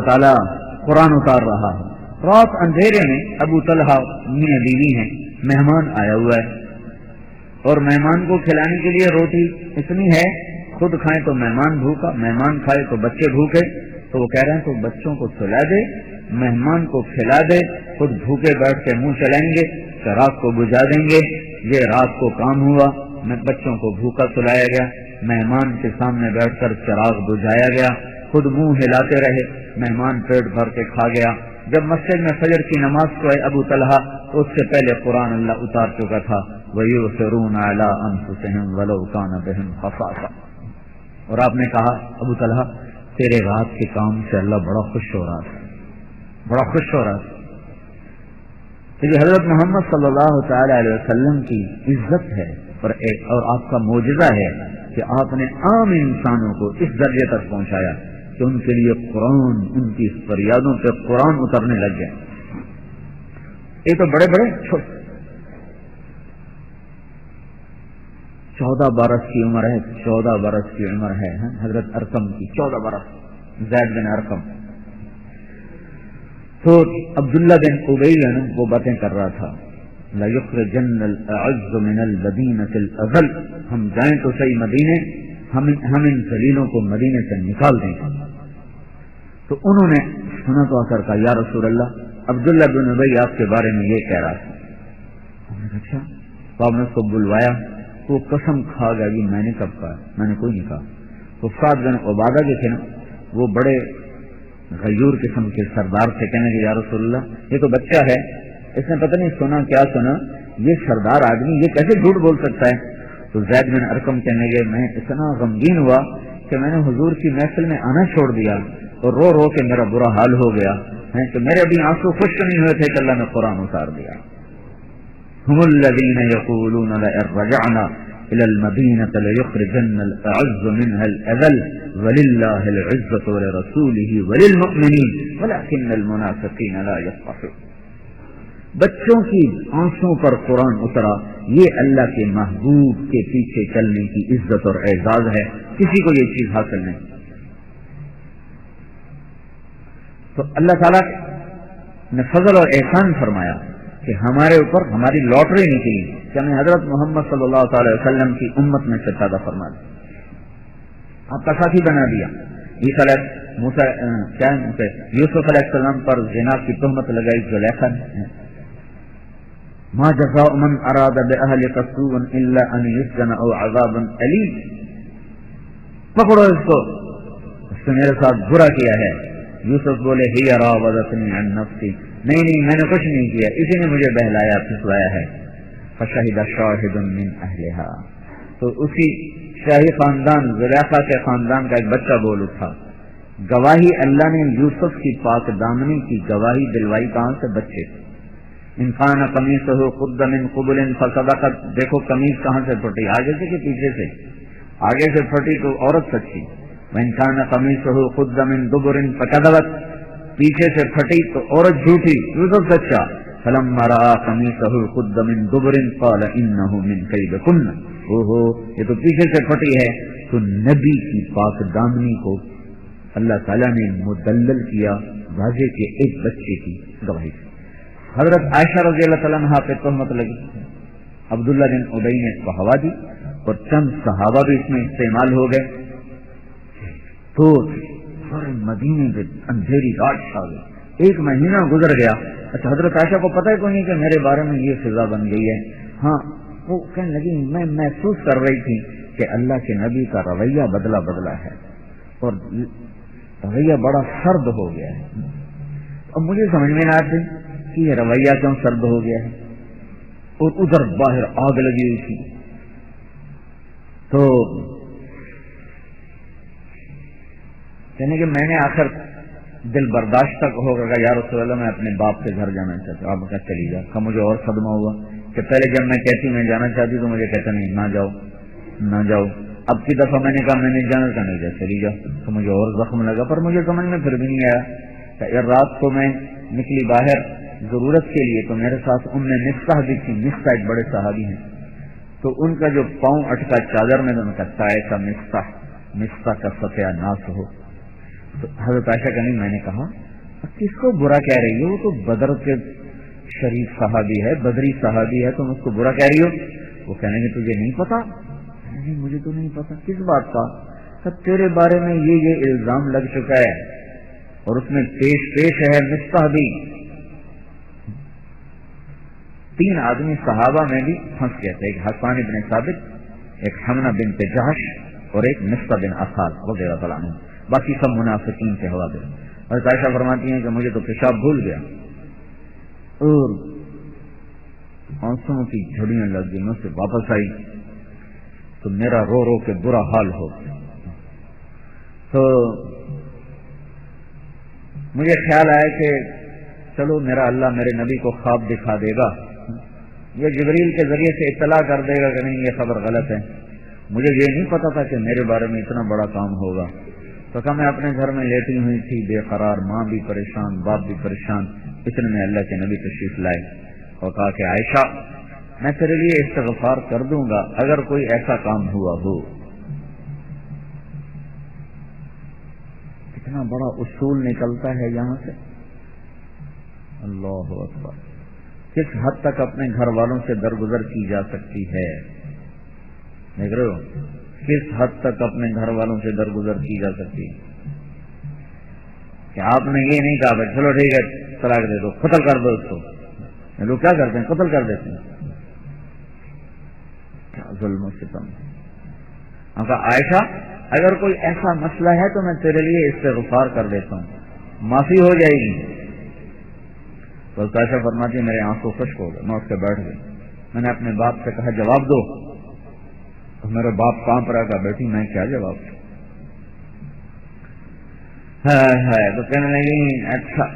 تعالی قرآن اتار رہا ہے۔ رات اندھیرے میں ابو طلحہ میاں بیوی ہیں، مہمان آیا ہوا ہے، اور مہمان کو کھلانے کے لیے روٹی اتنی ہے، خود کھائیں تو مہمان بھوکا، مہمان کھائے تو بچے بھوکے، تو وہ کہہ رہے ہیں تو بچوں کو سلا دے، مہمان کو کھلا دے، خود بھوکے بیٹھ کے منہ چلائیں گے، چراغ کو بجھا دیں گے۔ یہ رات کو کام ہوا، بچوں کو بھوکا سلایا گیا، مہمان کے سامنے بیٹھ کر چراغ بجھایا گیا، خود منہ ہلاتے رہے، مہمان پیٹ بھر کے کھا گیا۔ جب مسجد میں فجر کی نماز کو آئے ابو طلحہ، تو اس سے پہلے قرآن اللہ اتار چکا تھا، وَيُؤْثِرُونَ عَلَىٰ أَنفُسِهِمْ وَلَوْ كَانَ بِهِمْ خَصَاصَةٌ، اور آپ نے کہا ابو طلحہ تیرے رات کے کام سے اللہ بڑا خوش ہو رہا تھا، بڑا خوش ہو رہا تھا۔ یہ حضرت محمد صلی اللہ تعالی علیہ وسلم کی عزت ہے، اور آپ کا معجزہ ہے کہ آپ نے عام انسانوں کو اس درجے تک پہنچایا کہ ان کے لیے قرآن، ان کی فریادوں پہ قرآن اترنے لگ گیا۔ یہ تو بڑے بڑے 14 برس کی عمر ہے، 14 برس کی عمر ہے حضرت ارقم کی، 14 برس، زید بن ارقم۔ تو عبداللہ بن ابی وہ باتیں کر رہا تھا، لَيُخْرِجَنَّ الْأَعَزُّ مِنَ الْمَدِينَةِ الْأَذَلَّ، ہم جائیں تو صحیح مدینے، ہم ان ذلیلوں کو مدینے سے نکال دیں گے۔ تو انہوں نے سنا تو آ کر کہا یا رسول اللہ، عبداللہ بن ابی آپ کے بارے میں یہ کہہ رہا تھا۔ اچھا، تو آپ نے اس کو بلوایا، تو قسم کھا گیا کہ میں نے کب کہا، میں نے کوئی نہیں کہا۔ تو سعد بن عبادہ جو تھے نا، وہ بڑے غیور قسم کے سردار سے کہنے کہ یا رسول اللہ یہ تو بچہ ہے، اس نے پتہ نہیں سنا کیا سنا، یہ سردار آدمی یہ کیسے جھوٹ بول سکتا ہے؟ تو زید بن ارقم کہنے لگے میں اتنا غمگین ہوا کہ میں نے حضور کی محفل میں آنا چھوڑ دیا، اور رو رو کے میرا برا حال ہو گیا ہے کہ میرے ابھی آنسو خشک نہیں ہوئے تھے کہ اللہ نے قرآن اتار دیا۔ هم الذين يقولون لئن رجعنا إلى المدينة ليخرجن الأعز منها الأذل ولله العزة ولرسوله وللمؤمنين ولكن المنافقين لا يفقهون۔ بچوں کی آنسوں پر قرآن اترا، یہ اللہ کے محبوب کے پیچھے چلنے کی عزت اور اعزاز ہے، کسی کو یہ چیز حاصل نہیں۔ تو اللہ تعالیٰ نے فضل اور احسان فرمایا کہ ہمارے اوپر ہماری لاٹری نکلی کہ ہمیں حضرت محمد صلی اللہ تعالی وسلم کی امت میں سے پیدا فرما دیا، آپ کا ساتھی بنا دیا۔ یوسف علیہ السلام پر زنا کی تہمت لگائی زلیخا نے، ما جزاء من اراد باهلك سوءا الا ان يسجن او عذاب الیم، پکڑو اس کو، اس نے میرے ساتھ برا کیا ہے۔ یوسف بولے ہی راودتنی عن نفسی، نہیں میں نے کچھ نہیں کیا، اسی نے مجھے بہلایا پھسلایا ہے۔ فشہد شاہد من اہلہا، تو اسی شاہی خاندان زلیخا کے خاندان کا ایک بچہ بول اٹھا، گواہی اللہ نے یوسف کی پاک دامنی کی گواہی دلوائی کہاں سے؟ بچے سے۔ ان کان قمیصہ قد من قبل فصدقت، دیکھو قمیص کہاں سے پھٹی، آگے سے کہ پیچھے سے؟ آگے سے پھٹی تو عورت سچی، وان کان قمیصہ قد من دبر فکذبت، پیچھے سے پھٹی تو عورت جھوٹی، یوسف سچا۔ فلما رأى قمیصہ قد من دبر قال انہ من کیدکن، اوہو یہ تو پیچھے سے پھٹی ہے۔ تو نبی کی پاک دامنی کو اللہ تعالیٰ نے مدلل کیا واضح کے ایک بچے کی گواہی سے۔ حضرت عائشہ رضی اللہ تعالیٰ عنہا پہ تہمت لگی، عبداللہ بن ابی نے اس کو ہوا دی، اور چند صحابہ بھی اس میں استعمال ہو گئے تو سارے مدینے کے اندھیری رات چھا گئی. 1 مہینہ گزر گیا. اچھا حضرت عائشہ کو پتہ ہی کوئی نہیں کہ میرے بارے میں یہ فضا بن گئی ہے. ہاں وہ کہنے لگی میں محسوس کر رہی تھی کہ اللہ کے نبی کا رویہ بدلا ہے اور رویہ بڑا سرد ہو گیا ہے. اب مجھے سمجھ میں نہ آتی کہ یہ رویہ کیوں سرد ہو گیا ہے. اور ادھر باہر آگ لگی ہوئی تھی. تو یعنی کہ میں نے آخر دل برداشت تک ہوگا کہ یا رسول اللہ میں اپنے باپ کے گھر جانا چاہتا ہوں. آپ کہا چلی جا. کہ مجھے اور صدمہ ہوا کہ پہلے جب میں کہتی میں جانا چاہتی تو مجھے کہتا نہیں نہ جاؤ. اب کی دفعہ میں نے کہا میں نہیں جانا, کا نہیں جا چلی جا. تو مجھے اور زخم لگا. پر مجھے سمجھ میں پھر بھی نہیں آیا. رات کو میں نکلی باہر ضرورت کے لیے تو میرے ساتھ ام مصطح بھی تھی. مصطح ایک بڑے صحابی ہیں. تو ان کا جو پاؤں اٹکا چادر میں ان کا تائے کا مصطح کا ستیہ ناس ہو. تو حضرت عائشہ کا نہیں, میں نے کہا کس کو برا کہہ رہی ہو, وہ تو بدر کے شریف صحابی ہے, بدری صحابی ہے, تم اس کو برا کہہ رہی ہو. وہ کہنے کہ تجھے نہیں پتا. نہیں مجھے تو نہیں پتا. کس بات کا؟ تیرے بارے میں یہ الزام لگ چکا ہے اور اس میں پیش ہے مصطح بھی. 3 آدمی صحابہ میں بھی پھنس گئے تھے. ایک حسان بن ثابت, ایک حمنہ بنت جحش اور ایک مصطح بن عثال وغیرہ تعالیٰ عنہ. باقی سب منافقین کے حوالے. حضرت عائشہ فرماتی ہیں کہ مجھے تو پیشاب بھول گیا اور آنسوؤں کی جھڑیاں لگ گئی. میں سے واپس آئی تو میرا رو رو کے برا حال ہو گیا. تو مجھے خیال آیا کہ چلو میرا اللہ میرے نبی کو خواب دکھا دے گا یا جبریل کے ذریعے سے اطلاع کر دے گا کہ نہیں یہ خبر غلط ہے. مجھے یہ نہیں پتا تھا کہ میرے بارے میں اتنا بڑا کام ہوگا. تو کہا میں اپنے گھر میں لیٹی ہوئی تھی بے قرار, ماں بھی پریشان, باپ بھی پریشان. اتنے میں اللہ کے نبی تشریف لائے اور کہا کہ عائشہ میں تیرے لیے استغفار کر دوں گا اگر کوئی ایسا کام ہوا ہو. اتنا بڑا اصول نکلتا ہے یہاں سے. اللہ اکبر. کس حد تک اپنے گھر والوں سے درگزر کی جا سکتی ہے. دیکھ رہے ہو کس حد تک اپنے گھر والوں سے درگزر کی جا سکتی ہے. کہ آپ نے یہ نہیں کہا چلو ٹھیک ہے طلاق دے دو, قتل کر دو اس کو. لوگ کیا کرتے ہیں, قتل کر دیتے ہیں. کیا ظلم و ستم. ہم کہا عائشہ اگر کوئی ایسا مسئلہ ہے تو میں تیرے لیے استغفار کر دیتا ہوں, معافی ہو جائے گی. تو عائشہ فرماتی ہے میرے آنکھوں خشک ہو گئے. میں اٹھ کے بیٹھ گئی. میں نے اپنے باپ سے کہا جواب دو. تو میرے باپ کانپ رہا تھا, بیٹھی میں کیا جواب دوں. تو کہنے لگی اچھا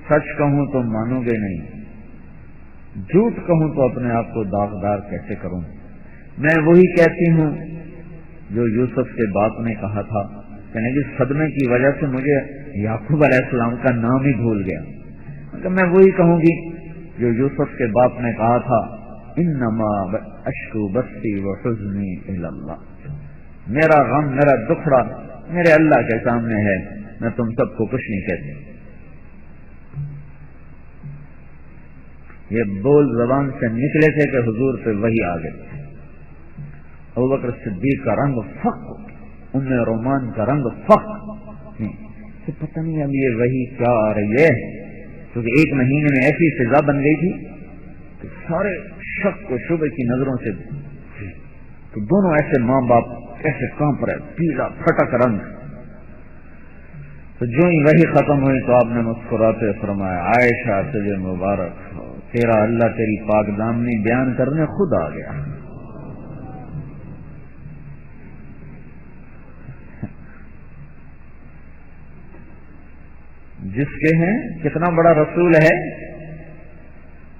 سچ کہوں تو مانو گے نہیں, جھوٹ کہوں تو اپنے آپ کو داغدار کیسے کروں. میں وہی کہتی ہوں جو یوسف کے باپ نے کہا تھا. کہنے لگی صدمے کی وجہ سے مجھے یعقوب علیہ السلام کا نام ہی بھول گیا. میں وہی کہوں گی جو یوسف کے باپ نے کہا تھا انما اشکو بثی وحزنی الی اللہ. میرا غم میرا دکھڑا میرے اللہ کے سامنے ہے, میں تم سب کو کچھ نہیں کہتی. یہ بول زبان سے نکلے تھے کہ حضور پہ وحی آ گئی. ابوبکر صدیق کا رنگ فخ, ام رومان کا رنگ فخ. پتہ نہیں اب یہ وحی کیا آ رہی ہے, کیونکہ 1 مہینے میں ایسی فضا بن گئی تھی کہ سارے شک و شبے کی نظروں سے تو دونوں ایسے ماں باپ ایسے کانپ رہے, پیلا پھٹک رنگ. تو جو ہی وحی ختم ہوئی تو آپ نے مسکراتے فرمایا عائشہ تجھے مبارک ہو, تیرا اللہ تیری پاک دامنی بیان کرنے خود آ گیا. جس کے ہیں کتنا بڑا رسول ہے,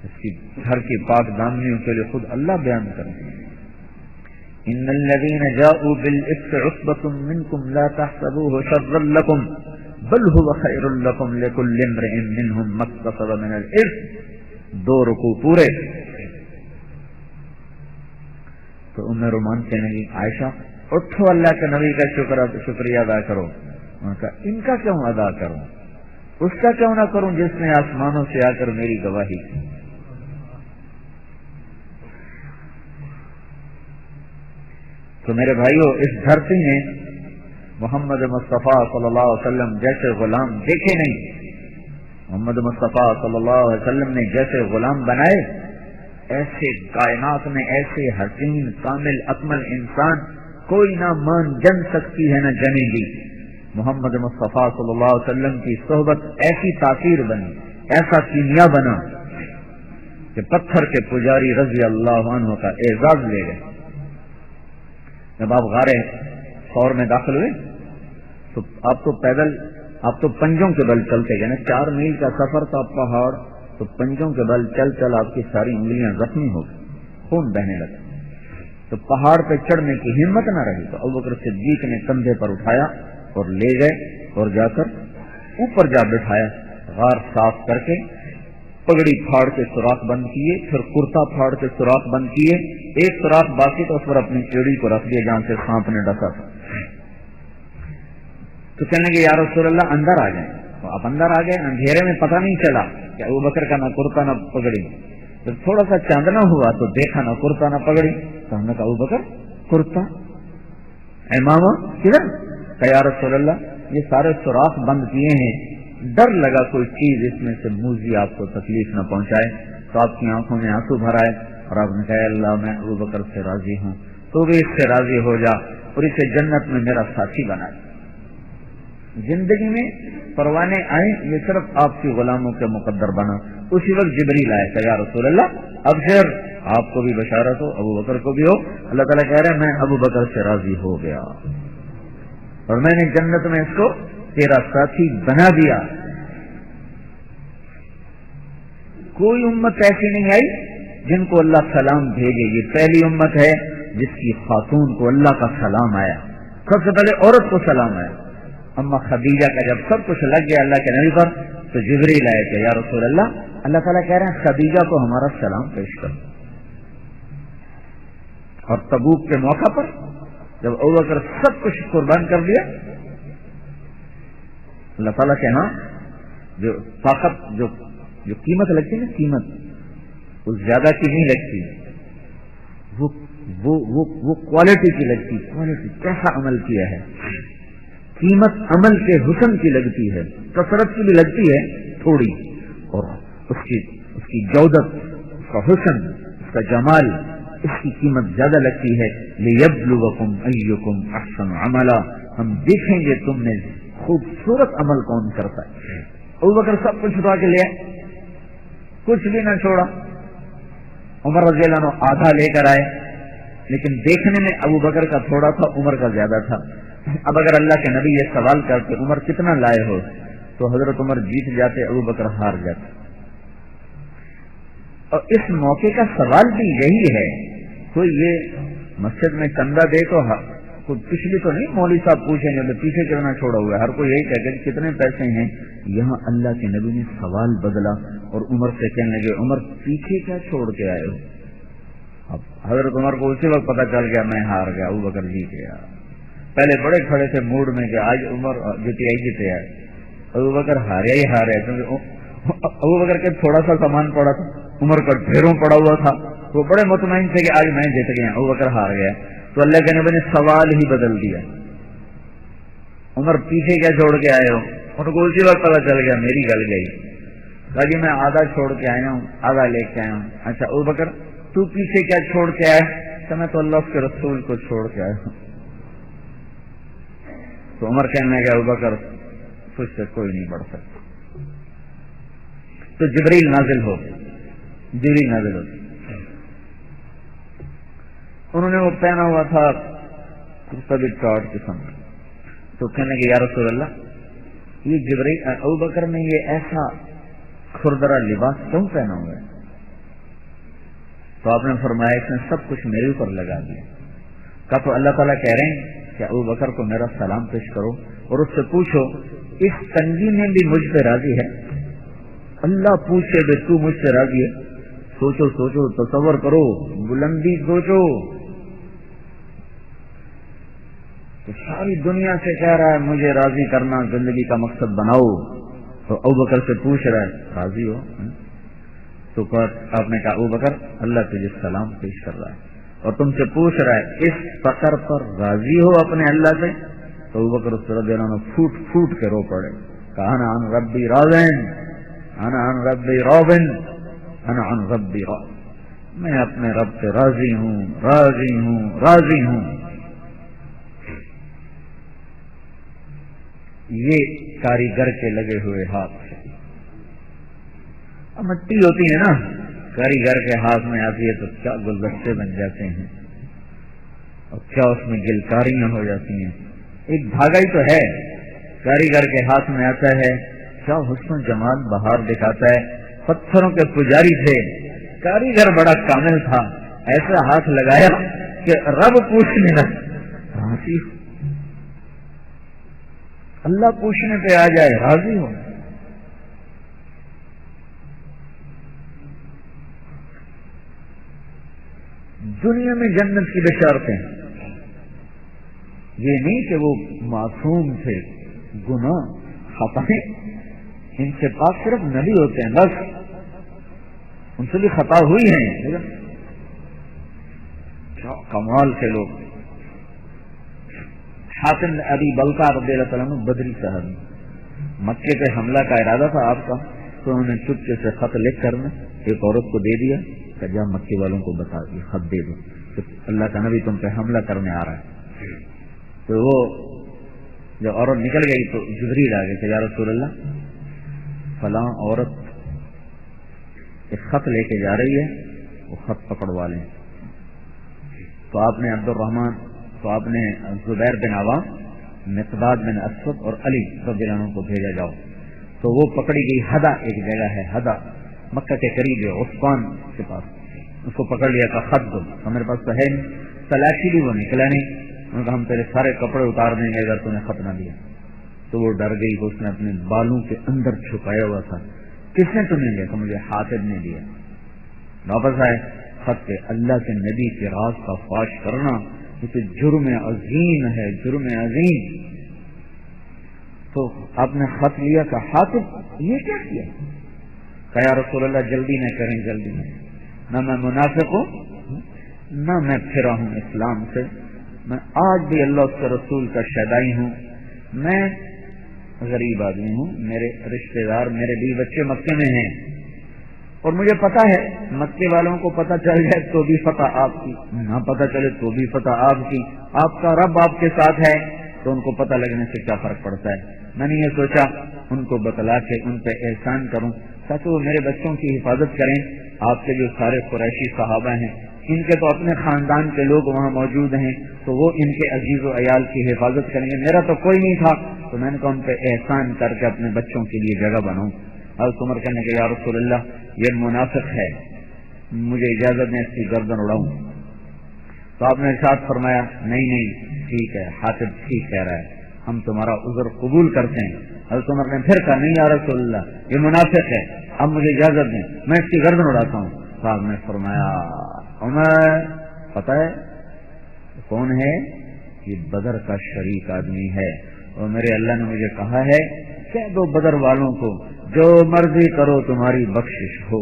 اس کی گھر کی پاک دامنیوں کے لیے خود اللہ بیان کریں. ان الذين جاءوا بالافك عصبة منكم لا تحسبوه شرا لكم بل هو خير لكم لكل امرئ منهم ما اكتسب من الاثم. 2 رکوع پورے. تو ام رومان کہنے لگی عائشہ اٹھو اللہ کے نبی کا شکریہ ادا کرو. ان کا کیوں ادا کروں, اس کا کیوں نہ کروں جس نے آسمانوں سے آ کر میری گواہی کی. تو میرے بھائیوں، اس دھرتی میں محمد مصطفیٰ صلی اللہ علیہ وسلم جیسے غلام دیکھے نہیں. محمد مصطفیٰ صلی اللہ علیہ وسلم نے جیسے غلام بنائے، ایسے کائنات میں ایسے حسین کامل اکمل انسان کوئی نہ مان جن سکتی ہے نہ جنے گی. محمد مصطفیٰ صلی اللہ علیہ وسلم کی صحبت ایسی تاثیر بنی، ایسا کیمیا بنا کہ پتھر کے پجاری رضی اللہ عنہ کا اعزاز لے گئے. جب آپ غار ثور میں داخل ہوئے تو آپ تو پنجوں کے بل چلتے گئے نا. 4 میل کا سفر تھا پہاڑ، تو پنجوں کے بل چل چل آپ کی ساری انگلیاں زخمی ہو گئی، خون بہنے لگا. تو پہاڑ پہ چڑھنے کی ہمت نہ رہی تو ابوبکر صدیق نے کندھے پر اٹھایا اور لے گئے اور جا کر اوپر جا بٹھایا. غار صاف کر کے پگڑی پھاڑ کے سوراخ بند کیے، پھر کرتا پھاڑ کے سوراخ بند کیے. ایک سوراخ باقی تو اس پر اپنی ایڑی کو رکھ دیا جہاں سے سانپ نے ڈسا تھا. تو کہنے لگے یا رسول اللہ اندر آ جائیں. تو آپ اندر آ گئے. اندھیرے میں پتہ نہیں چلا کہ ابوبکر کا نہ کرتا نہ پگڑی. جب تھوڑا سا چاندنا ہوا تو دیکھا نہ کرتا نہ پگڑی. تو ہم نے کہا ابوبکر کرتا امامہ کدھر؟ کہ یا رسول اللہ یہ سارے سوراخ بند کیے ہیں، ڈر لگا کوئی چیز اس میں سے موذی آپ کو تکلیف نہ پہنچائے. تو آپ کی آنکھوں میں آنسو بھر آئے اور آپ نے کہا اللہ میں ابوبکر سے راضی ہوں، تو بھی اس سے راضی ہو جا اور اسے جنت میں میرا ساتھی بنا. زندگی میں پروانے آئے یہ صرف آپ کی غلاموں کے مقدر بنا. اسی وقت جبریل آئے کہ یا رسول اللہ ابشر، آپ کو بھی بشارت ہو، ابوبکر کو بھی ہو. اللہ تعالیٰ کہہ رہے ہیں میں ابوبکر سے راضی ہو گیا اور میں نے جنت میں اس کو تیرا ساتھی بنا دیا. کوئی امت ایسی نہیں آئی جن کو اللہ سلام بھیجے. یہ پہلی امت ہے جس کی خاتون کو اللہ کا سلام آیا. سب سے پہلے عورت کو سلام آیا. اما خدیجہ کا جب سب کچھ لگ گیا اللہ کے نبی پر تو جبریل آئے کہ یا رسول اللہ تعالیٰ کہہ رہے ہیں خدیجہ کو ہمارا سلام پیش کرو. اور تبوک کے موقع پر جب ابوبکر سب کچھ قربان کر دیا، اللہ تعالیٰ کے ہاں جو طاقت جو قیمت لگتی ہے نا، قیمت وہ زیادہ کی نہیں لگتی، وہ کوالٹی کی لگتی. کوالٹی کیسا عمل کیا ہے. قیمت عمل کے حسن کی لگتی ہے، کثرت کی بھی لگتی ہے تھوڑی، اور اس کی جودت، اس کا حسن، اس کا جمال، اس کی قیمت زیادہ لگتی ہے. لِيَبْلُوَكُمْ أَيُّكُمْ أَحْسَنُ عَمَلًا، ہم دیکھیں گے تم نے خوبصورت عمل کون کرتا ہے. ابوبکر سب کچھ اٹھا کے لے آئے، کچھ بھی نہ چھوڑا. عمر رضی اللہ عنہ آدھا لے کر آئے، لیکن دیکھنے میں ابوبکر کا تھوڑا تھا، عمر کا زیادہ تھا. اب اگر اللہ کے نبی یہ سوال کرتے عمر کتنا لائے ہو، تو حضرت عمر جیت جاتے، ابوبکر ہار جاتے. اور اس موقع کا سوال بھی یہی ہے. کوئی یہ مسجد میں چندہ دے تو کوئی پچھلی تو نہیں مولوی صاحب پوچھیں گے تو پیچھے کتنا چھوڑا ہوا ہے، ہر کوئی یہی کہتے کہ کتنے پیسے ہیں. یہاں اللہ کے نبی نے سوال بدلا اور عمر سے کہنے لگے عمر پیچھے کیا چھوڑ کے آئے ہو. اب حضرت عمر کو اسی وقت پتا چل گیا میں ہار گیا، ابوبکر جیت گیا. پہلے بڑے کھڑے تھے موڈ میں کہ آج عمر جیتے آئے، ابوبکر ہارے ہی ہارے. ابوبکر کے تھوڑا سا سامان پڑا تھا، عمر کا ڈھیروں پڑا ہوا تھا. وہ بڑے مطمئن تھے کہ آج میں جیت گیا، ابوبکر ہار گیا. تو اللہ کے نبی نے سوال ہی بدل دیا، عمر پیچھے کیا چھوڑ کے آئے ہو. ان کو اسی وقت پتا چل گیا میری گل گئی. کہا جی میں آدھا چھوڑ کے آیا ہوں، آدھا لے کے آیا ہوں. اچھا ابوبکر تو پیچھے کیا چھوڑ کے آئے؟ کہ میں تو اللہ کے رسول کو چھوڑ کے آیا ہوں. تو عمر کہنے لگا ابوبکر تجھ سے کوئی نہیں بڑھ سکتا. تو جبریل نازل ہو. انہوں نے وہ پہنا ہوا تھا سبھی چاٹ قسم. تو کہنے لگے یا رسول اللہ یہ جبریل ابوبکر نے یہ ایسا کھردرا لباس کیوں پہنا ہوا ہے؟ تو آپ نے فرمایا اس نے سب کچھ میرے اوپر لگا دیا. کہا تو اللہ تعالیٰ کہہ رہے ہیں کہ ابوبکر کو میرا سلام پیش کرو اور اس سے پوچھو اس تنگی میں بھی مجھ پہ راضی ہے. اللہ پوچھے بے تو مجھ سے راضی ہے. سوچو تصور کرو، بلندی سوچو. تو ساری دنیا سے کہہ رہا ہے مجھے راضی کرنا زندگی کا مقصد بناؤ، تو ابوبکر سے پوچھ رہا ہے راضی ہو؟ تو آپ نے کہا ابوبکر اللہ تجھے سلام پیش کر رہا ہے. اور تم سے پوچھ رہا ہے اس فقر پر راضی ہو اپنے اللہ سے؟ تو ابوبکر رضی اللہ عنہ پھوٹ پھوٹ کے رو پڑے، کہا انا عن ربی راضین، انا عن ربی راضین، انا عن ربی راض، میں اپنے رب سے راضی ہوں، راضی ہوں، راضی ہوں۔ یہ کاریگر کے لگے ہوئے ہاتھ سے، اب مٹی ہوتی ہے نا، کاریگر کے ہاتھ میں آتی ہے تو کیا گلدستے بن جاتے ہیں اور کیا اس میں گلکاریاں ہو جاتی ہیں۔ ایک دھاگا ہی تو ہے، کاریگر کے ہاتھ میں آتا ہے، کیا حسن و جمال بہار دکھاتا ہے۔ پتھروں کے پجاری تھے، کاریگر بڑا کامل تھا، ایسا ہاتھ لگایا کہ رب پوچھنے لگا، راضی ہو؟ اللہ پوچھنے پہ آ جائے راضی ہو؟ دنیا میں جنت کی بشارتیں، یہ نہیں کہ وہ معصوم تھے، گناہ خطائیں ان سے پاک صرف نبی ہوتے ہیں، بس ان سے بھی خطا ہوئی ہیں، کیا کمال کے لوگ۔ حاتم ابی بلتع رضی اللہ تعالیٰ عنہ بدری صاحب، مکے پہ حملہ کا ارادہ تھا آپ کا، تو انہوں نے چپکے سے خط لکھ کر ایک عورت کو دے دیا کہ جا مکے والوں کو بتا دیا، خط دے دو کہ اللہ کا نبی تم پہ حملہ کرنے آ رہا ہے۔ تو وہ جب عورت نکل گئی تو جبریل آ گئے کہ یا رسول اللہ فلاں عورت ایک خط لے کے جا رہی ہے، وہ خط پکڑوا لیں۔ تو آپ نے عبد الرحمن، تو آپ نے زبیر بن عوام، مقداد بن اسود اور علی رضی اللہ عنہ کو بھیجا جاؤ۔ تو وہ پکڑی گئی، ہدا ایک جگہ ہے، ہدا مکہ کے قریب ہے، عثمان کے پاس، اس کو پکڑ لیا کہ خط دو، ہمارے پاس تو ہے نہیں، تلاشی بھی وہ نکلا نہیں، انہوں نے کہا ہم تیرے سارے کپڑے اتار دیں گے اگر تم نے خط نہ دیا۔ تو وہ ڈر گئی کہ اس نے اپنے بالوں کے اندر چھپایا ہوا تھا، کس نے تمہیں لیا؟ کہ مجھے حاتب نے دیا۔ واپس آئے، خط پہ اللہ کے نبی کے راز کا فاش کرنا یہ تو جرم عظیم ہے، جرم عظیم۔ تو آپ نے خط لیا کہ حاتب یہ کیا کیا؟ کہ یا رسول اللہ جلدی نہ کریں، جلدی نہ، میں منافق ہوں، نہ میں پھرا ہوں اسلام سے، میں آج بھی اللہ اس کے رسول کا شیدائی ہوں، میں غریب آدمی ہوں، میرے رشتہ دار، میرے بیوی بچے مکے میں ہیں، اور مجھے پتا ہے مکے والوں کو پتہ چل جائے تو بھی فتح آپ کی، نہ پتہ چلے تو بھی فتح آپ کی، آپ کا رب آپ کے ساتھ ہے، تو ان کو پتہ لگنے سے کیا فرق پڑتا ہے۔ میں نے یہ سوچا ان کو بتلا کے ان پہ احسان کروں تاکہ وہ میرے بچوں کی حفاظت کریں۔ آپ کے جو سارے قریشی صحابہ ہیں ان کے تو اپنے خاندان کے لوگ وہاں موجود ہیں، تو وہ ان کے عزیز و عیال کی حفاظت کریں گے، میرا تو کوئی نہیں تھا، تو میں نے کہا ان پہ احسان کر کے اپنے بچوں کے لیے جگہ بناؤں۔ حضرت عمر کہنے کہ یا رسول اللہ یہ منافق ہے، مجھے اجازت دیں اس کی گردن اڑاؤں۔ تو آپ نے ارشاد فرمایا نہیں نہیں ٹھیک ہے، حاتب ٹھیک کہہ رہا ہے، ہم تمہارا عذر قبول کرتے ہیں۔ حضرت عمر نے پھر کہا نہیں یا رسول اللہ یہ منافق ہے، اب مجھے اجازت دیں میں اس کی گردن اڑاتا ہوں۔ صاحب نے فرمایا عمر پتہ ہے کون ہے؟ یہ بدر کا شریک آدمی ہے، اور میرے اللہ نے مجھے کہا ہے کہہ دو بدر والوں کو جو مرضی کرو تمہاری بخشش ہو،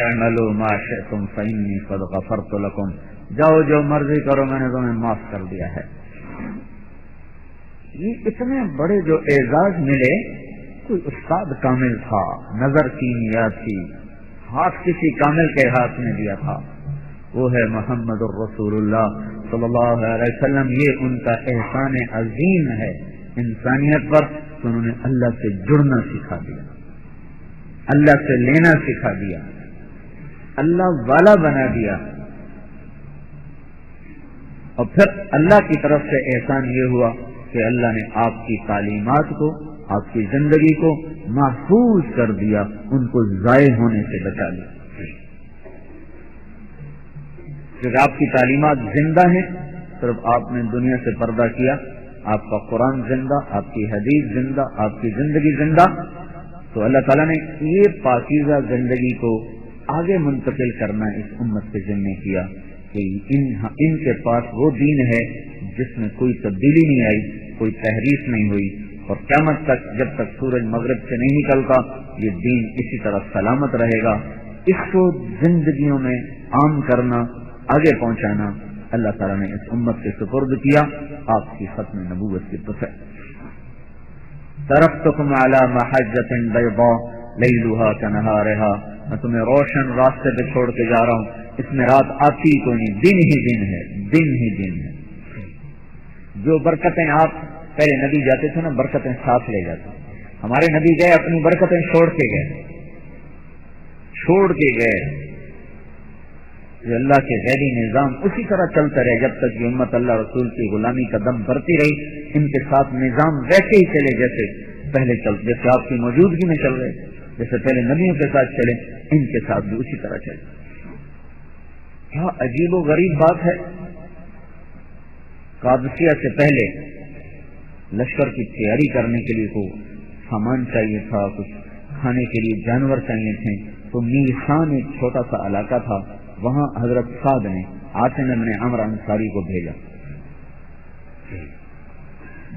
اعملوا ما شئتم فإني قد غفرت لكم، جاؤ جو مرضی کرو میں نے تمہیں معاف کر دیا ہے۔ یہ اتنے بڑے جو اعزاز ملے، کوئی استاد کامل تھا، نظر کیمیا تھی، ہاتھ کسی کامل کے ہاتھ میں دیا تھا، وہ ہے محمد الرسول اللہ صلی اللہ علیہ وسلم۔ یہ ان کا احسان عظیم ہے انسانیت پر، تو انہوں نے اللہ سے جڑنا سکھا دیا، اللہ سے لینا سکھا دیا، اللہ والا بنا دیا۔ اور پھر اللہ کی طرف سے احسان یہ ہوا کہ اللہ نے آپ کی تعلیمات کو، آپ کی زندگی کو محفوظ کر دیا، ان کو ضائع ہونے سے بچا لیا، کیونکہ آپ کی تعلیمات زندہ ہیں۔ صرف آپ نے دنیا سے پردہ کیا، آپ کا قرآن زندہ، آپ کی حدیث زندہ، آپ کی زندگی زندہ، تو اللہ تعالیٰ نے یہ پاکیزہ زندگی کو آگے منتقل کرنا اس امت کے ذمہ کیا کہ ان کے پاس وہ دین ہے جس میں کوئی تبدیلی نہیں آئی، کوئی تحریف نہیں ہوئی، اور قیامت تک جب تک سورج مغرب سے نہیں نکلتا یہ دین اسی طرح سلامت رہے گا۔ اس کو زندگیوں میں عام کرنا، آگے پہنچانا اللہ تعالیٰ نے اس امت کے سپرد کیا آپ کی ختم نبوت کی طرف. ترکتکم علی محجۃ بیضاء لیلها کنہارها، میں تمہیں روشن راستے پہ چھوڑ کے جا رہا ہوں، اس میں رات آتی تو نہیں، دن ہی دن ہے، دن ہی دن ہے. جو برکتیں آپ پہلے نبی جاتے تھے نا برکتیں ساتھ لے جاتے، ہمارے نبی گئے اپنی برکتیں چھوڑ کے گئے، جو اللہ کے غیبی نظام اسی طرح چلتا رہے جب تک یہ امت اللہ رسول کی غلامی کا دم بھرتی رہی. ان کے ساتھ نظام ویسے ہی چلے جیسے پہلے چلتے، جیسے آپ کی موجودگی میں چل رہے، جیسے پہلے نبیوں کے ساتھ چلے ان کے ساتھ بھی اسی طرح چلے. کیا عجیب و غریب بات ہے. قادسیہ سے پہلے لشکر کی تیاری کرنے کے لیے کو سامان چاہیے تھا، کچھ کھانے کے لیے جانور چاہیے تھے، تو میرخان ایک چھوٹا سا علاقہ تھا، وہاں حضرت سعد نے عاصم بن عمرو انصاری کو بھیجا.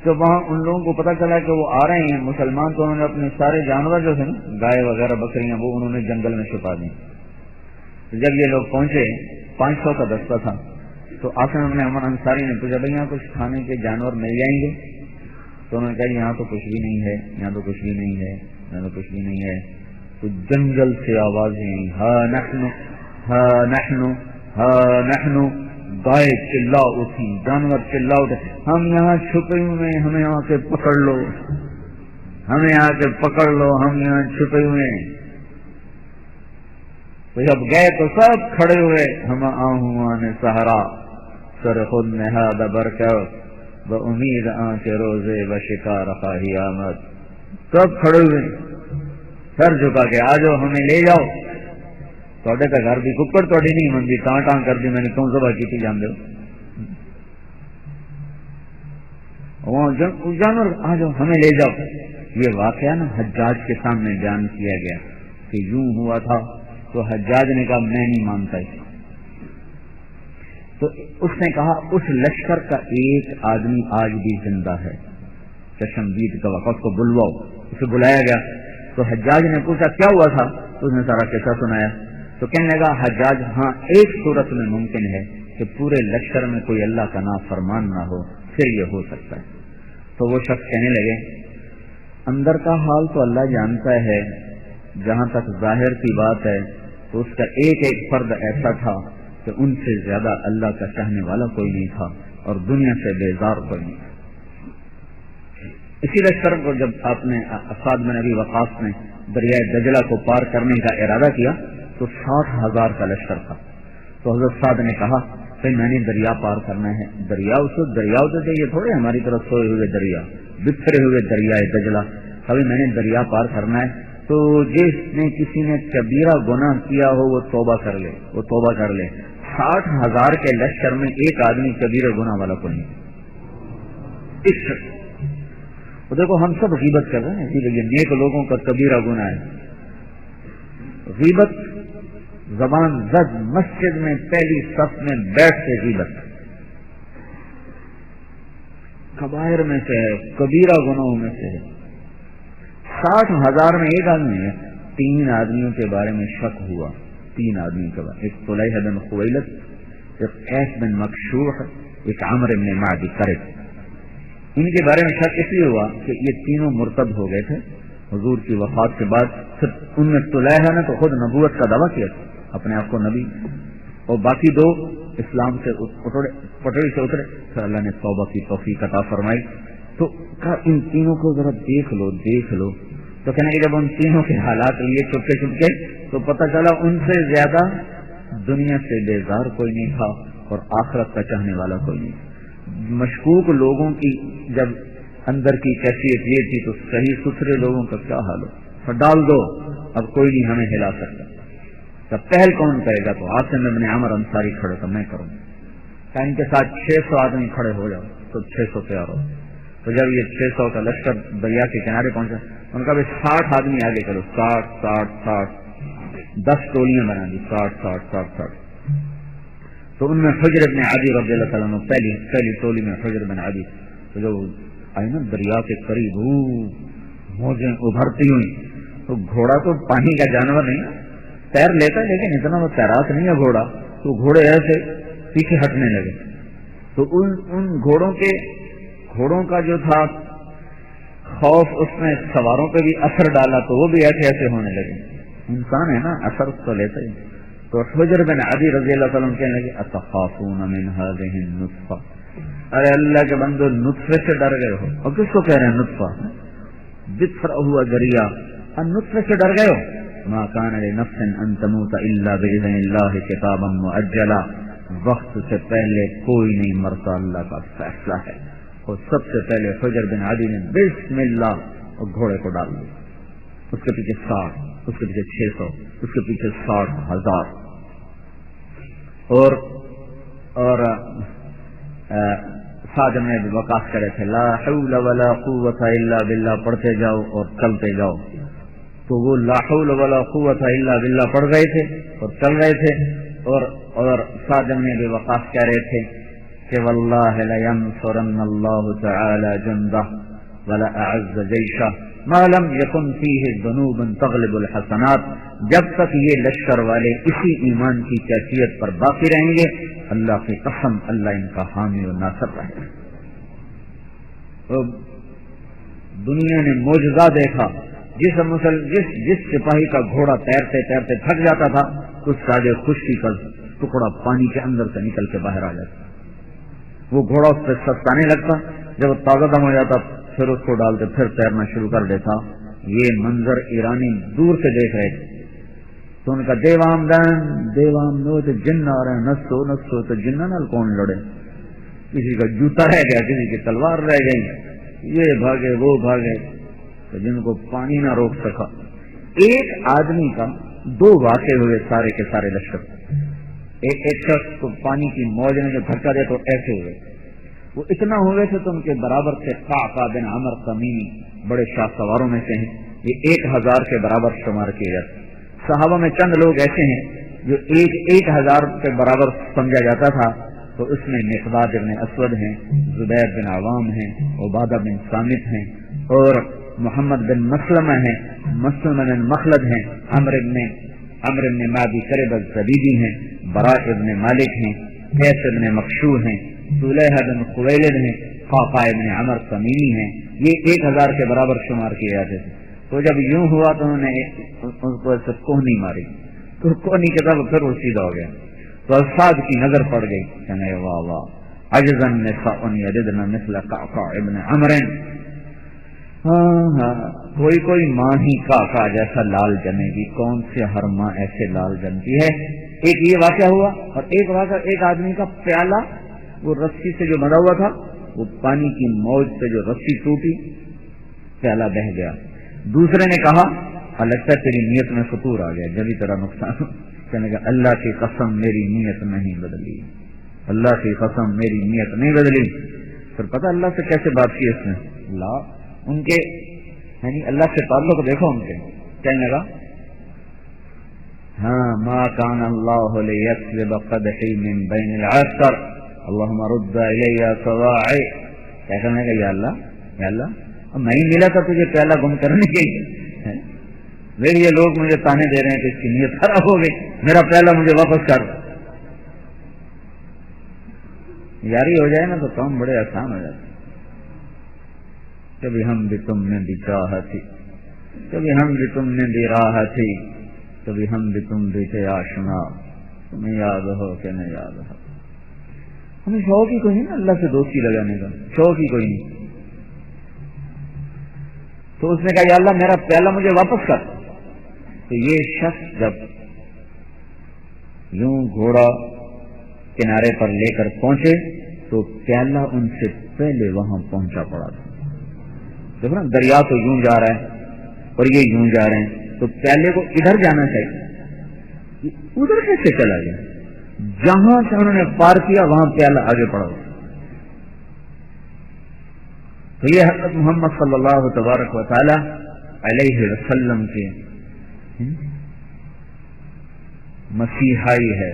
جب وہاں ان لوگوں کو پتا چلا کہ وہ آ رہے ہیں مسلمان، تو انہوں نے اپنے سارے جانور جو تھے نا گائے وغیرہ بکریاں وہ انہوں نے جنگل میں چھپا دی. جب یہ لوگ پہنچے 500 کا دستہ تھا، تو عاصم بن عمرو انصاری نے پوچھا بھائی یہاں کچھ کھانے کے جانور مل جائیں گے؟ تو انہوں نے کہا یہاں تو کچھ بھی نہیں ہے، یہاں تو کچھ بھی نہیں ہے، یہاں تو کچھ بھی نہیں ہے. تو جنگل سے آوازیں ہا نحن ہا نحن ہا نحن، گائے چلا اٹھی، جانور چلا اٹھے، ہم یہاں چھپے ہوئے ہیں، ہمیں آ کے پکڑ لو، ہمیں آ کے پکڑ لو، ہم یہاں چھپے ہوئے ہیں. تو جب گئے تو سب کھڑے ہوئے، ہم آہوان سہرا سر خود نہاد برکر و امید آن کے روزے و شکار خواہی آمد. سب کھڑے ہوئے سر جھکا کے، آ جاؤ ہمیں لے جاؤ. توڑے کا گھر بھی ککڑ توڑی نہیں مندی ٹان ٹان کر دی، میں نے کیوں ذبح کی تھی جان دو. جانور آ جاؤ ہمیں لے جاؤ. یہ واقعہ نا حجاج کے سامنے بیان کیا گیا کہ یوں ہوا تھا. تو حجاج نے کہا میں نہیں مانتا اسے. تو اس نے کہا اس لشکر کا ایک آدمی آج بھی زندہ ہے، چشمدید کا وقت کو بلواؤ. اسے بلایا گیا تو حجاج نے پوچھا کیا ہوا تھا، تو اس نے سارا قصہ سنایا. تو کہنے لگا حجاج ہاں ایک صورت میں ممکن ہے کہ پورے لشکر میں کوئی اللہ کا نافرمان نہ ہو، پھر یہ ہو سکتا ہے. تو وہ شخص کہنے لگے اندر کا حال تو اللہ جانتا ہے، جہاں تک ظاہر کی بات ہے تو اس کا ایک ایک فرد ایسا تھا کہ ان سے زیادہ اللہ کا چاہنے والا کوئی نہیں تھا اور دنیا سے بیزار کوئی نہیں تھا. اسی لشکر کو جب آپ نے سعد بن ابی وقاص نے دریائے دجلہ کو پار کرنے کا ارادہ کیا تو 60,000 کا لشکر تھا. تو حضرت سعد نے کہا کہ میں نے دریا پار کرنا ہے. دریا اس وقت دریا ہوتے تھے، یہ تھوڑے ہماری طرف سوئے ہوئے دریا، بکھرے ہوئے دریائے دجلہ. ابھی میں نے دریا پار کرنا ہے. تو جس نے کسی نے کبیرہ گناہ کیا ہو وہ توبہ کر لے، وہ توبہ کر لے. 60,000 کے لشکر میں ایک آدمی کبیرہ گناہ والا کوئی نہیں. تو دیکھو ہم سب غیبت کر رہے ہیں، اسی لیے نیک لوگوں کا کبیرہ گناہ ہے غیبت. زبان زد مسجد میں پہلی صف میں بیٹھ کے غیبت کبائر میں سے ہے، کبیرہ گناہوں میں سے ہے. 60,000 میں ایک آدمی ہے. 3 آدمیوں کے بارے میں شک ہوا، 3 آدمیوں کے بارے، ایک طلیحہ بن خویلد، ایک قیس بن مکشوح، ایک عمرو بن معدی کرب. ان کے بارے میں شک اس لیے ہوا کہ یہ تینوں مرتد ہو گئے تھے حضور کی وفات کے بعد. صرف ان میں طلیحہ نے تو خود نبوت کا دعویٰ کیا تھا، اپنے آپ کو نبی، اور باقی 2 اسلام سے پٹڑی سے اترے. پھر اللہ نے توبہ کی توفیق عطا فرمائی. تو ان تینوں کو ذرا دیکھ لو. تو کہنے کہ جب ان تینوں کے حالات لیے چپکے چپکے تو پتہ چلا ان سے زیادہ دنیا سے بیزار کوئی نہیں تھا اور آخرت کا چاہنے والا کوئی نہیں. مشکوک لوگوں کی جب اندر کی کیفیت یہ تھی تو صحیح ستھرے لوگوں کا کیا حال ہو. ڈال دو، اب کوئی نہیں ہمیں ہلا سکتا. تب پہل کون کرے گا؟ تو عاصم بن عمرو انصاری کھڑے تو میں کروں. ان کے ساتھ 600 آدمی کھڑے ہو جاؤ تو 600 تیار ہو. تو جب یہ 600 کا لشکر دریا کے کنارے پہنچا، ان کا بھی 60 آدمی آگے چلو، 60 10 ٹولیاں بنا دی، 60. تو ان میں حجر بن عدی رضی اللہ تعالیٰ عنہ پہلی ٹولی میں حجر بن عدی. تو جو آئی نا دریا کے قریب موجیں ابھرتی ہوئی، تو گھوڑا تو پانی کا جانور نہیں، تیر لیتا ہے لیکن اتنا وہ تیراک نہیں ہے گھوڑا. تو گھوڑے ایسے پیچھے ہٹنے لگے. تو ان گھوڑوں کا جو تھا خوف اس میں سواروں پہ بھی اثر ڈالا, تو وہ بھی ایسے ایسے ہونے لگے. انسان ہے نا, اثر تو لیتا ہی. تو حجر بن عدی رضی اللہ تعالیٰ عنہ کہنے لگے اتخافون من هذه النطفہ, ارے اللہ کے بندو نطفے سے ڈر گئے ہو. اور کس کو کہہ رہے ہیں نطفہ؟ بطفرہ ہوا ذریعہ, نطفے سے ڈر گئے ہو. ما كان لنفس ان تموت الا باذن اللہ کتابا مؤجلا, وقت سے پہلے کوئی نہیں مرتا, اللہ کا فیصلہ ہے. اور سب سے پہلے حجر بن عدی نے بسم اللہ اور گھوڑے کو ڈال دیا. اس کے پیچھے 60, اس کے پیچھے 600, اس کے پیچھے 60,000. اور سعد بن ابی وقاص کہہ رہے تھے لا حول ولا قوت الا باللہ, پڑھتے جاؤ اور چلتے جاؤ. تو وہ لا حول ولا قوت الا باللہ پڑھ رہے تھے اور چل رہے تھے. اور سعد بن ابی وقاص کہہ رہے تھے کہ واللہ لینصرن اللہ تعالی جندہ ولا اعز جیشہ ما لم یکن فیہ ذنوب تغلب الحسنات. جب تک یہ لشکر والے اسی ایمان کی کیفیت پر باقی رہیں گے, اللہ کی قسم اللہ ان کا حامی و ناصر رہے گا. دنیا نے معجزہ دیکھا, جس سپاہی کا گھوڑا تیرتے تیرتے تھک جاتا تھا, اس کا آگے خشکی کا ٹکڑا پانی کے اندر سے نکل کے باہر آ جاتا. وہ گھوڑا اس پہ سستانے لگتا, جب وہ تازہ دم ہو جاتا پھر اس کو ڈالتے پھر تیرنا شروع کر دیتا. یہ منظر ایرانی دور سے دیکھ رہے تھے. تو ان کا دیوام دو تو جن آ رہے ہیں, نسو تو جنہ نال کون لڑے. کسی کا جوتا رہ گیا, کسی کی تلوار رہ گئی, یہ بھاگے وہ بھاگے, تو جن کو پانی نہ روک سکا. ایک آدمی کا 2 واقع ہوئے سارے کے سارے لشکر. ایک شخص کو پانی کی موج نے جو دھکا دیا تو ایسے ہوئے. وہ اتنا ہوئے تھے تو ان کے برابر سے قعقاع بن عمر تمیمی بڑے شاہ سواروں میں سے ہیں. یہ 1000 کے برابر شمار کیے جاتے. صحابہ میں چند لوگ ایسے ہیں جو 1000 کے برابر سمجھا جاتا تھا. تو اس میں مقداد بن اسود ہیں, زبیر بن عوام ہیں, عبادہ بن صامت ہیں, اور محمد بن مسلمہ ہیں, مسلمہ بن مخلد ہیں, عمر بن مادی کرب الزبیدی ہیں, براء ابن مالک ہیں, قیس بن مخشوع ہیں, طلیحہ بن خویلد ہیں, قعقاع بن عمر تمیمی ہیں. یہ 1000 کے برابر شمار کیے جاتے تھے. تو جب یوں ہوا تو انہوں نے ان کو ایسے کوہنی ماری, تو کوہنی کے طرف پھر وہ سیدھا ہو گیا. تو اسعد کی نظر پڑ گئی, کہنے واہ واہ عجزا نساء یردن مثل قعقاع ابن عمر. کوئی ماں ہی قعقاع جیسا لال جمے گی, کون سے ہر ماں ایسے لال جمتی ہے. ایک یہ واقعہ ہوا, اور ایک واقعہ ایک آدمی کا پیالہ وہ رسی سے جو بندھا ہوا تھا, وہ پانی کی موج سے جو رسی ٹوٹی, پیالہ بہہ گیا. دوسرے نے کہا لگتا ہے تیری نیت میں فطور آ گیا, جبھی تیرا نقصان. کہنے کا اللہ کی قسم میری نیت نہیں بدلی, اللہ کی قسم میری نیت نہیں بدلی. پھر پتہ اللہ سے کیسے بات کی اس نے, ان کے یعنی اللہ سے تعلق دیکھو ان کے. کہنے لگا ہاں ما کان اللہ لیسلب قدحی من بین العسکر اللہم رد الی صواعی. کیا کہنے کا یا اللہ میں ہی ملا تھا تجھے پیالہ گم کرنے کے لیے, میرے یہ لوگ مجھے تانے دے رہے ہیں کہ اس کی نیت خراب ہو گئی, میرا پیالہ مجھے واپس کر. یاری ہو جائے نا تو کام بڑے آسان ہو جاتے. کبھی ہم بھی تم نے بھی چاہتی, کبھی ہم بھی تم نے بھی راہ تھی, کبھی ہم بھی تم بھی تھے آشنا, تمہیں یاد ہو کہ نہیں یاد ہو. ہمیں شوق ہی کوئی نہیں نا اللہ سے دوستی لگانے کا, شوق ہی کوئی نہیں. تو اس نے کہا یا اللہ میرا پیالہ مجھے واپس کر. تو یہ شخص جب یوں گھوڑا کنارے پر لے کر پہنچے تو پیالہ ان سے پہلے وہاں پہنچا پڑا تھا. دیکھو نا دریا تو یوں جا رہا ہے اور یہ یوں جا رہے ہیں, تو پیالے کو ادھر جانا چاہیے, ادھر کیسے چلا گیا؟ جہاں سے انہوں نے پار کیا وہاں پیالہ آگے پڑا. تو یہ حضرت محمد صلی اللہ تبارک و تعالی علیہ وسلم کے مسیحائی ہے.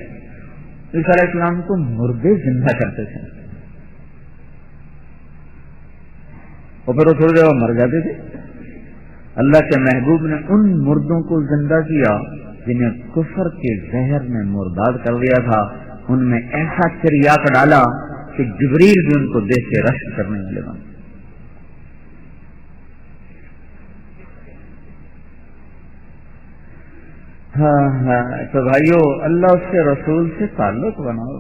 عیسیٰ علیہ السلام کو مردے زندہ کرتے تھے اور پھر وہ تھوڑی دیر مر جاتے تھے. اللہ کے محبوب نے ان مردوں کو زندہ کیا جنہیں کفر کے زہر نے مرداد کر دیا تھا, ان میں ایسا تریاق ڈالا کہ جبریل بھی ان کو دیکھ کے رشک کرنے والے بن. تو بھائیو اللہ اس کے رسول سے تعلق بناؤ،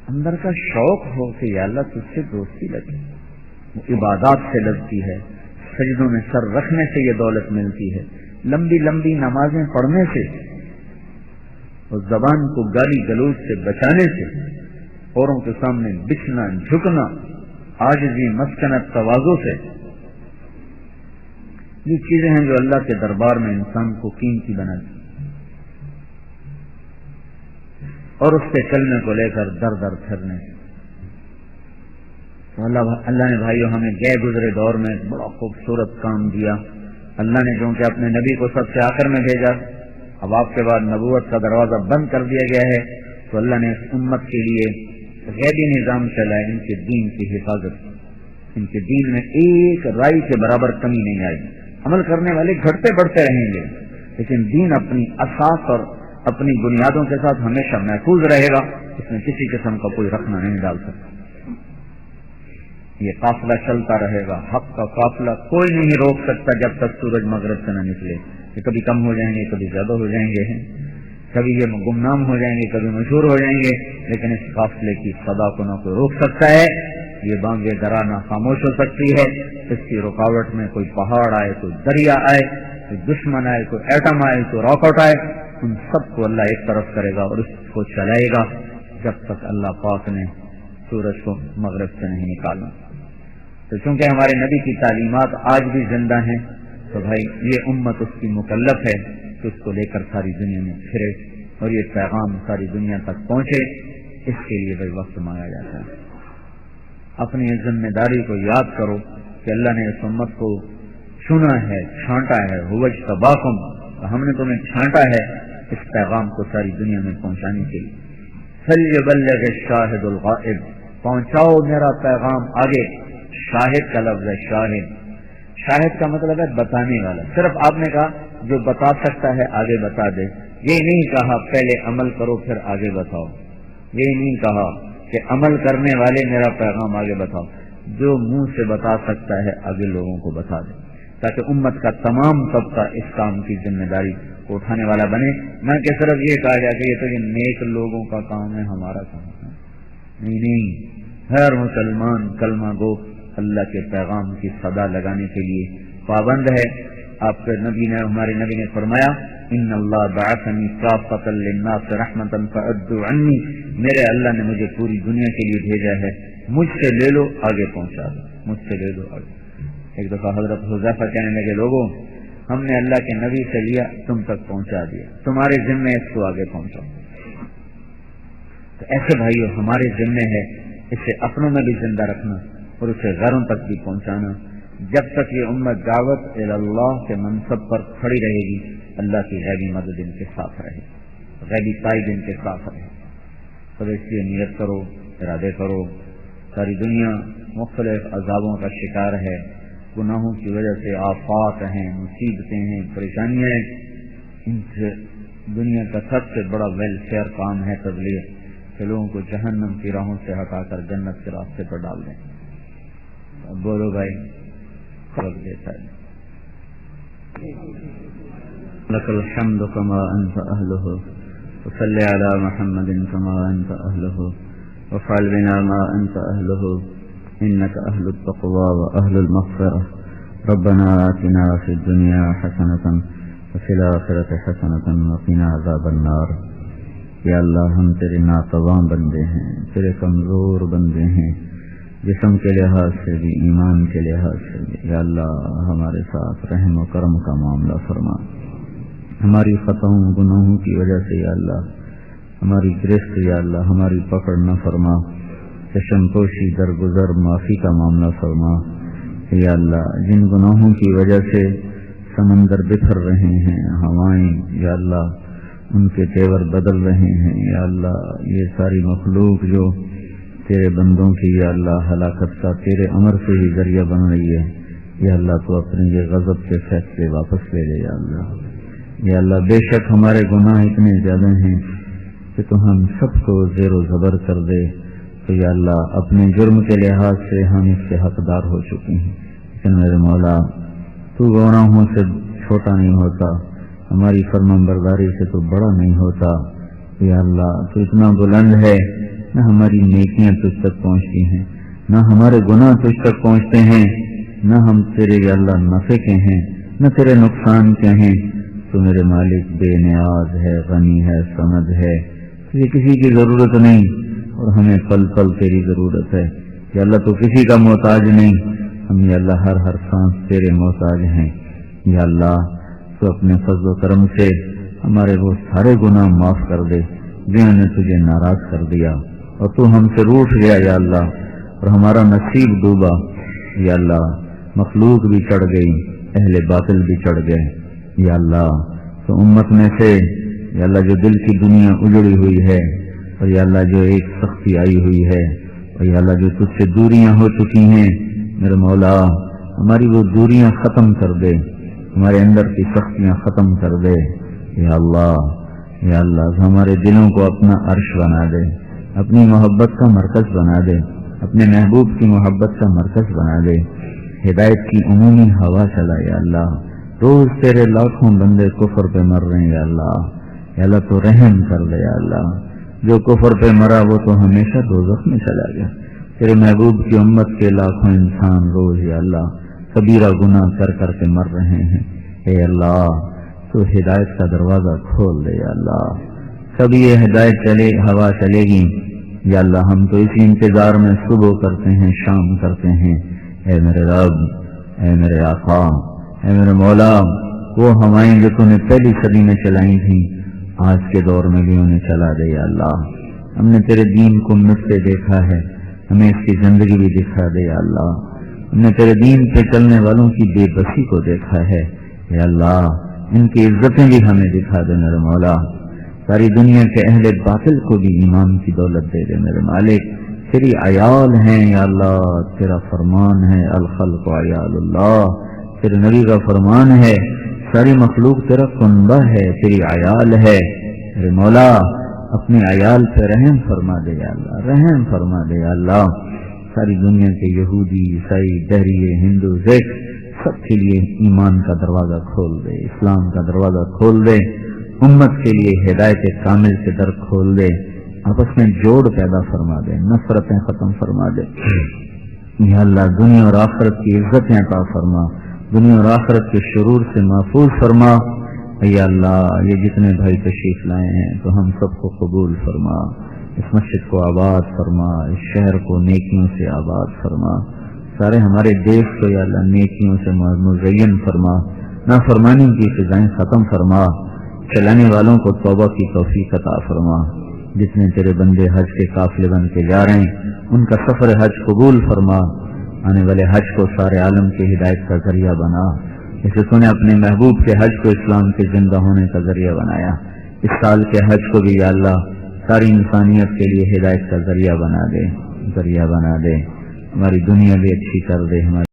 اندر کا شوق ہو کہ یا اللہ تجھ سے دوستی لگے. عبادات سے لگتی ہے، سجدوں میں سر رکھنے سے یہ دولت ملتی ہے، لمبی لمبی نمازیں پڑھنے سے، اور زبان کو گالی گلوچ سے بچانے سے، اوروں کے سامنے بچنا جھکنا، عاجزی مسکنت تواضع سے، یہ چیزیں ہیں جو اللہ کے دربار میں انسان کو قیمتی بناتی اور اس کے چلنے کو لے کر در در پھرنے سے. تو اللہ نے بھائیو ہمیں گئے گزرے دور میں بڑا خوبصورت کام دیا. اللہ نے چونکہ اپنے نبی کو سب سے آخر میں بھیجا، اب آپ کے بعد نبوت کا دروازہ بند کر دیا گیا ہے، تو اللہ نے اس امت کے لیے غیبی نظام چلائے، ان کے دین کی حفاظت. ان کے دین میں ایک رائی کے برابر کمی نہیں آئی. عمل کرنے والے گھٹتے بڑھتے رہیں گے، لیکن دین اپنی اساس اور اپنی بنیادوں کے ساتھ ہمیشہ محفوظ رہے گا. اس میں کسی قسم کا کوئی رکھنا نہیں ڈال سکتا. یہ قافلہ چلتا رہے گا، حق کا قافلہ کوئی نہیں روک سکتا جب تک سورج مغرب سے نہ نکلے. یہ کبھی کم ہو جائیں گے، کبھی زیادہ ہو جائیں گے، کبھی یہ گمنام ہو جائیں گے، کبھی مشہور ہو جائیں گے، لیکن اس قافلے کی صدا کو نہ کوئی روک سکتا ہے. یہ بانگے درا نہ خاموش ہو سکتی ہے. اس کی رکاوٹ میں کوئی پہاڑ آئے، کوئی دریا آئے، کوئی دشمن آئے، کوئی ایٹم آئے، کوئی راکٹ آئے، ان سب کو اللہ ایک طرف کرے گا اور اس کو چلائے گا جب تک اللہ پاک نے سورج کو مغرب سے نہیں نکالا. تو چونکہ ہمارے نبی کی تعلیمات آج بھی زندہ ہیں، تو بھائی یہ امت اس کی مکلف ہے کہ اس کو لے کر ساری دنیا میں پھرے اور یہ پیغام ساری دنیا تک پہنچے. اس کے لیے بھائی وقت مانگا جاتا ہے. اپنی اس ذمہ داری کو یاد کرو کہ اللہ نے اس امت کو چنا ہے، چھانٹا ہے. وَاجْتَبَاكُمْ، ہم نے تمہیں چھانٹا ہے اس پیغام کو ساری دنیا میں پہنچانے کے لیے. فَلْيُبَلِّغِ الشَّاهِدُ الْغَائِبُ، پہنچاؤ میرا پیغام آگے. شاہد کا لفظ ہے، شاہد. شاہد کا مطلب ہے بتانے والا. صرف آپ نے کہا جو بتا سکتا ہے آگے بتا دے. یہ نہیں کہا پہلے عمل کرو پھر آگے بتاؤ. یہ نہیں کہا کہ عمل کرنے والے میرا پیغام آگے بتاؤ. جو منہ سے بتا سکتا ہے آگے لوگوں کو بتا دے، تاکہ امت کا تمام طبقہ اس کام کی ذمہ داری کو اٹھانے والا بنے. نہ کہ صرف یہ کہا جائے کہ یہ تو یہ نیک لوگوں کا کام ہے، ہمارا کام ہے. نہیں، ہر مسلمان کلمہ گو اللہ کے پیغام کی صدا لگانے کے لیے پابند ہے. آپ کے نبی نے، ہمارے نبی نے فرمایا ان اللہ بعثنی کافۃ للناس رحمۃ فعدوا عنی، میرے اللہ نے مجھے پوری دنیا کے لیے بھیجا ہے، مجھ سے لے لو آگے پہنچا دو، مجھ سے لے لو آگے. ایک دفعہ حضرت حذیفہ کہنے لگے لوگوں ہم نے اللہ کے نبی سے لیا، تم تک پہنچا دیا، تمہارے ذمے اس کو آگے پہنچاؤ. تو ایسے بھائیو ہمارے ذمے ہے اسے اپنوں میں بھی زندہ رکھنا اور اسے غیروں تک بھی پہنچانا. جب تک یہ امت دعوت اللہ کے منصب پر کھڑی رہے گی، اللہ کی غیبی مدد ان کے ساتھ رہے، غیبی تائید ان کے ساتھ رہے. تو اس لیے نیت کرو، ارادے کرو. ساری دنیا مختلف عذابوں کا شکار ہے، گناہوں کی وجہ سے آفات ہیں، مصیبتیں ہیں، پریشانیاں ہیں. ان سے دنیا کا سب سے بڑا ویلفیئر کام ہے تبلیغ، کہ لوگوں کو جہنم کی راہوں سے ہٹا کر جنت کے راستے پر ڈال دیں. اب بولو بھائی، فرق دیتا ہے. لك الحمد كما أنت أهله، وصل على محمد كما أنت أهله، وفعل بنا ما أنت أهله، إنك أهل التقوى وأهل المغفرة. ربنا آتنا في الدنيا حسنة وفي الآخرة حسنة وقنا عذاب النار. یا اللہ ہم تیرے ناتواں بندے ہیں، تیرے کمزور بندے ہیں، جسم کے لحاظ سے بھی، ایمان کے لحاظ سے بھی. یا اللہ ہمارے ساتھ رحم و کرم کا معاملہ فرما. ہماری خطاؤں گناہوں کی وجہ سے یا اللہ ہماری گرفت، یا اللہ ہماری پکڑ نہ فرما. چشم پوشی، درگزر، معافی کا معاملہ فرما. یا اللہ جن گناہوں کی وجہ سے سمندر بکھر رہے ہیں، ہوائیں یا اللہ ان کے تیور بدل رہے ہیں، یا اللہ یہ ساری مخلوق جو تیرے بندوں کی یا اللہ ہلاکت کا تیرے امر سے ہی ذریعہ بن رہی ہے، یا اللہ تو اپنے یہ غضب کے فیصلے واپس لے لے. یا اللہ بے شک ہمارے گناہ اتنے زیادہ ہیں کہ کہ تو ہم سب کو زیر و زبر کر دے، تو یا اللہ اپنے جرم کے لحاظ سے ہم اس کے حقدار ہو چکے ہیں، لیکن میرے مولا تو گناہوں سے چھوٹا نہیں ہوتا، ہماری فرمانبرداری سے تو بڑا نہیں ہوتا۔ یا اللہ تو اتنا بلند ہے، نہ ہماری نیکیاں تجھ تک پہنچتی ہیں، نہ ہمارے گناہ تجھ تک پہنچتے ہیں، نہ ہم تیرے یا اللہ نفع کے ہیں، نہ تیرے نقصان کے ہیں۔ تو میرے مالک بے نیاز ہے، غنی ہے، سمد ہے، تجھے کسی کی ضرورت نہیں، اور ہمیں پل پل تیری ضرورت ہے۔ یا اللہ تو کسی کا محتاج نہیں، ہم یا اللہ ہر سانس تیرے محتاج ہیں۔ یا اللہ تو اپنے فضل و کرم سے ہمارے وہ سارے گناہ معاف کر دے جنہوں نے تجھے ناراض کر دیا، اور تو ہم سے روٹھ گیا یا اللہ، اور ہمارا نصیب ڈوبا۔ یا اللہ مخلوق بھی چڑھ گئی، اہل باطل بھی چڑھ گئے۔ یا اللہ تو امت میں سے یا اللہ جو دل کی دنیا اجڑی ہوئی ہے، اور یا اللہ جو ایک سختی آئی ہوئی ہے، اور یا اللہ جو تجھ سے دوریاں ہو چکی ہیں، میرے مولا ہماری وہ دوریاں ختم کر دے، ہمارے اندر کی سختیاں ختم کر دے۔ یا اللہ ہمارے دلوں کو اپنا عرش بنا دے، اپنی محبت کا مرکز بنا دے، اپنے محبوب کی محبت کا مرکز بنا دے، ہدایت کی عمومی ہوا چلا۔ یا اللہ روز تیرے لاکھوں بندے کفر پہ مر رہے ہیں، یا اللہ تو رحم کر دے۔ یا اللہ جو کفر پہ مرا وہ تو ہمیشہ دوزخ میں چلا گیا۔ تیرے محبوب کی امت کے لاکھوں انسان روز یا اللہ کبیرہ گناہ کر کر کے مر رہے ہیں۔ اے اللہ تو ہدایت کا دروازہ کھول دے۔ یا اللہ کبھی یہ ہدایت ہوا چلے گی یا اللہ ہم تو اسی انتظار میں صبح کرتے ہیں، شام کرتے ہیں۔ اے میرے رب، اے میرے آقا، اے میرے مولا، وہ ہوائیں جو تو نے پہلی صدی میں چلائی تھیں آج کے دور میں بھی انہیں چلا دے۔ یا اللہ ہم نے تیرے دین کو مٹتے دیکھا ہے، ہمیں اس کی زندگی بھی دکھا دے۔ یا اللہ ہم نے تیرے دین پہ چلنے والوں کی بے بسی کو دیکھا ہے، یا اللہ ان کی عزتیں بھی ہمیں دکھا دے میرے مولا۔ ساری دنیا کے اہل باطل کو بھی ایمان کی دولت دے دے میرے مالک۔ تیری عیال ہیں یا اللہ، تیرا فرمان ہے الخلق عیال اللہ، تیرے نبی کا فرمان ہے ساری مخلوق تیرا کنبہ ہے، تیری عیال ہے میرے مولا۔ اپنے عیال پہ رحم فرما دے یا اللہ، رحم فرما دے یا اللہ۔ ساری دنیا کے یہودی، عیسائی، دہریے، ہندو، سکھ سب کے لیے ایمان کا دروازہ کھول دے، اسلام کا دروازہ کھول دے، امت کے لیے ہدایت کامل کے در کھول دے، آپس میں جوڑ پیدا فرما دے، نفرتیں ختم فرما دے۔ یا اللہ دنیا اور آخرت کی عزتیں عطا فرما، دنیا اور آخرت کے شرور سے محفوظ فرما۔ یا اللہ یہ جتنے بھائی تشریف لائے ہیں تو ہم سب کو قبول فرما، اس مسجد کو آباد فرما، اس شہر کو نیکیوں سے آباد فرما، سارے ہمارے دیش کو یا اللہ نیکیوں سے مزین فرما، نافرمانی کی فضائیں ختم فرما، چلانے والوں کو توبہ کی توفیق عطا فرما۔ جتنے تیرے بندے حج کے قافلے بن کے جا رہے ہیں ان کا سفر حج قبول فرما، آنے والے حج کو سارے عالم کی ہدایت کا ذریعہ بنا، جیسے تو نے اپنے محبوب کے حج کو اسلام کے زندہ ہونے کا ذریعہ بنایا، اس سال کے حج کو بھی یا اللہ ساری انسانیت کے لیے ہدایت کا ذریعہ بنا دے، ذریعہ بنا دے، ہماری دنیا بھی اچھی کر دے، ہماری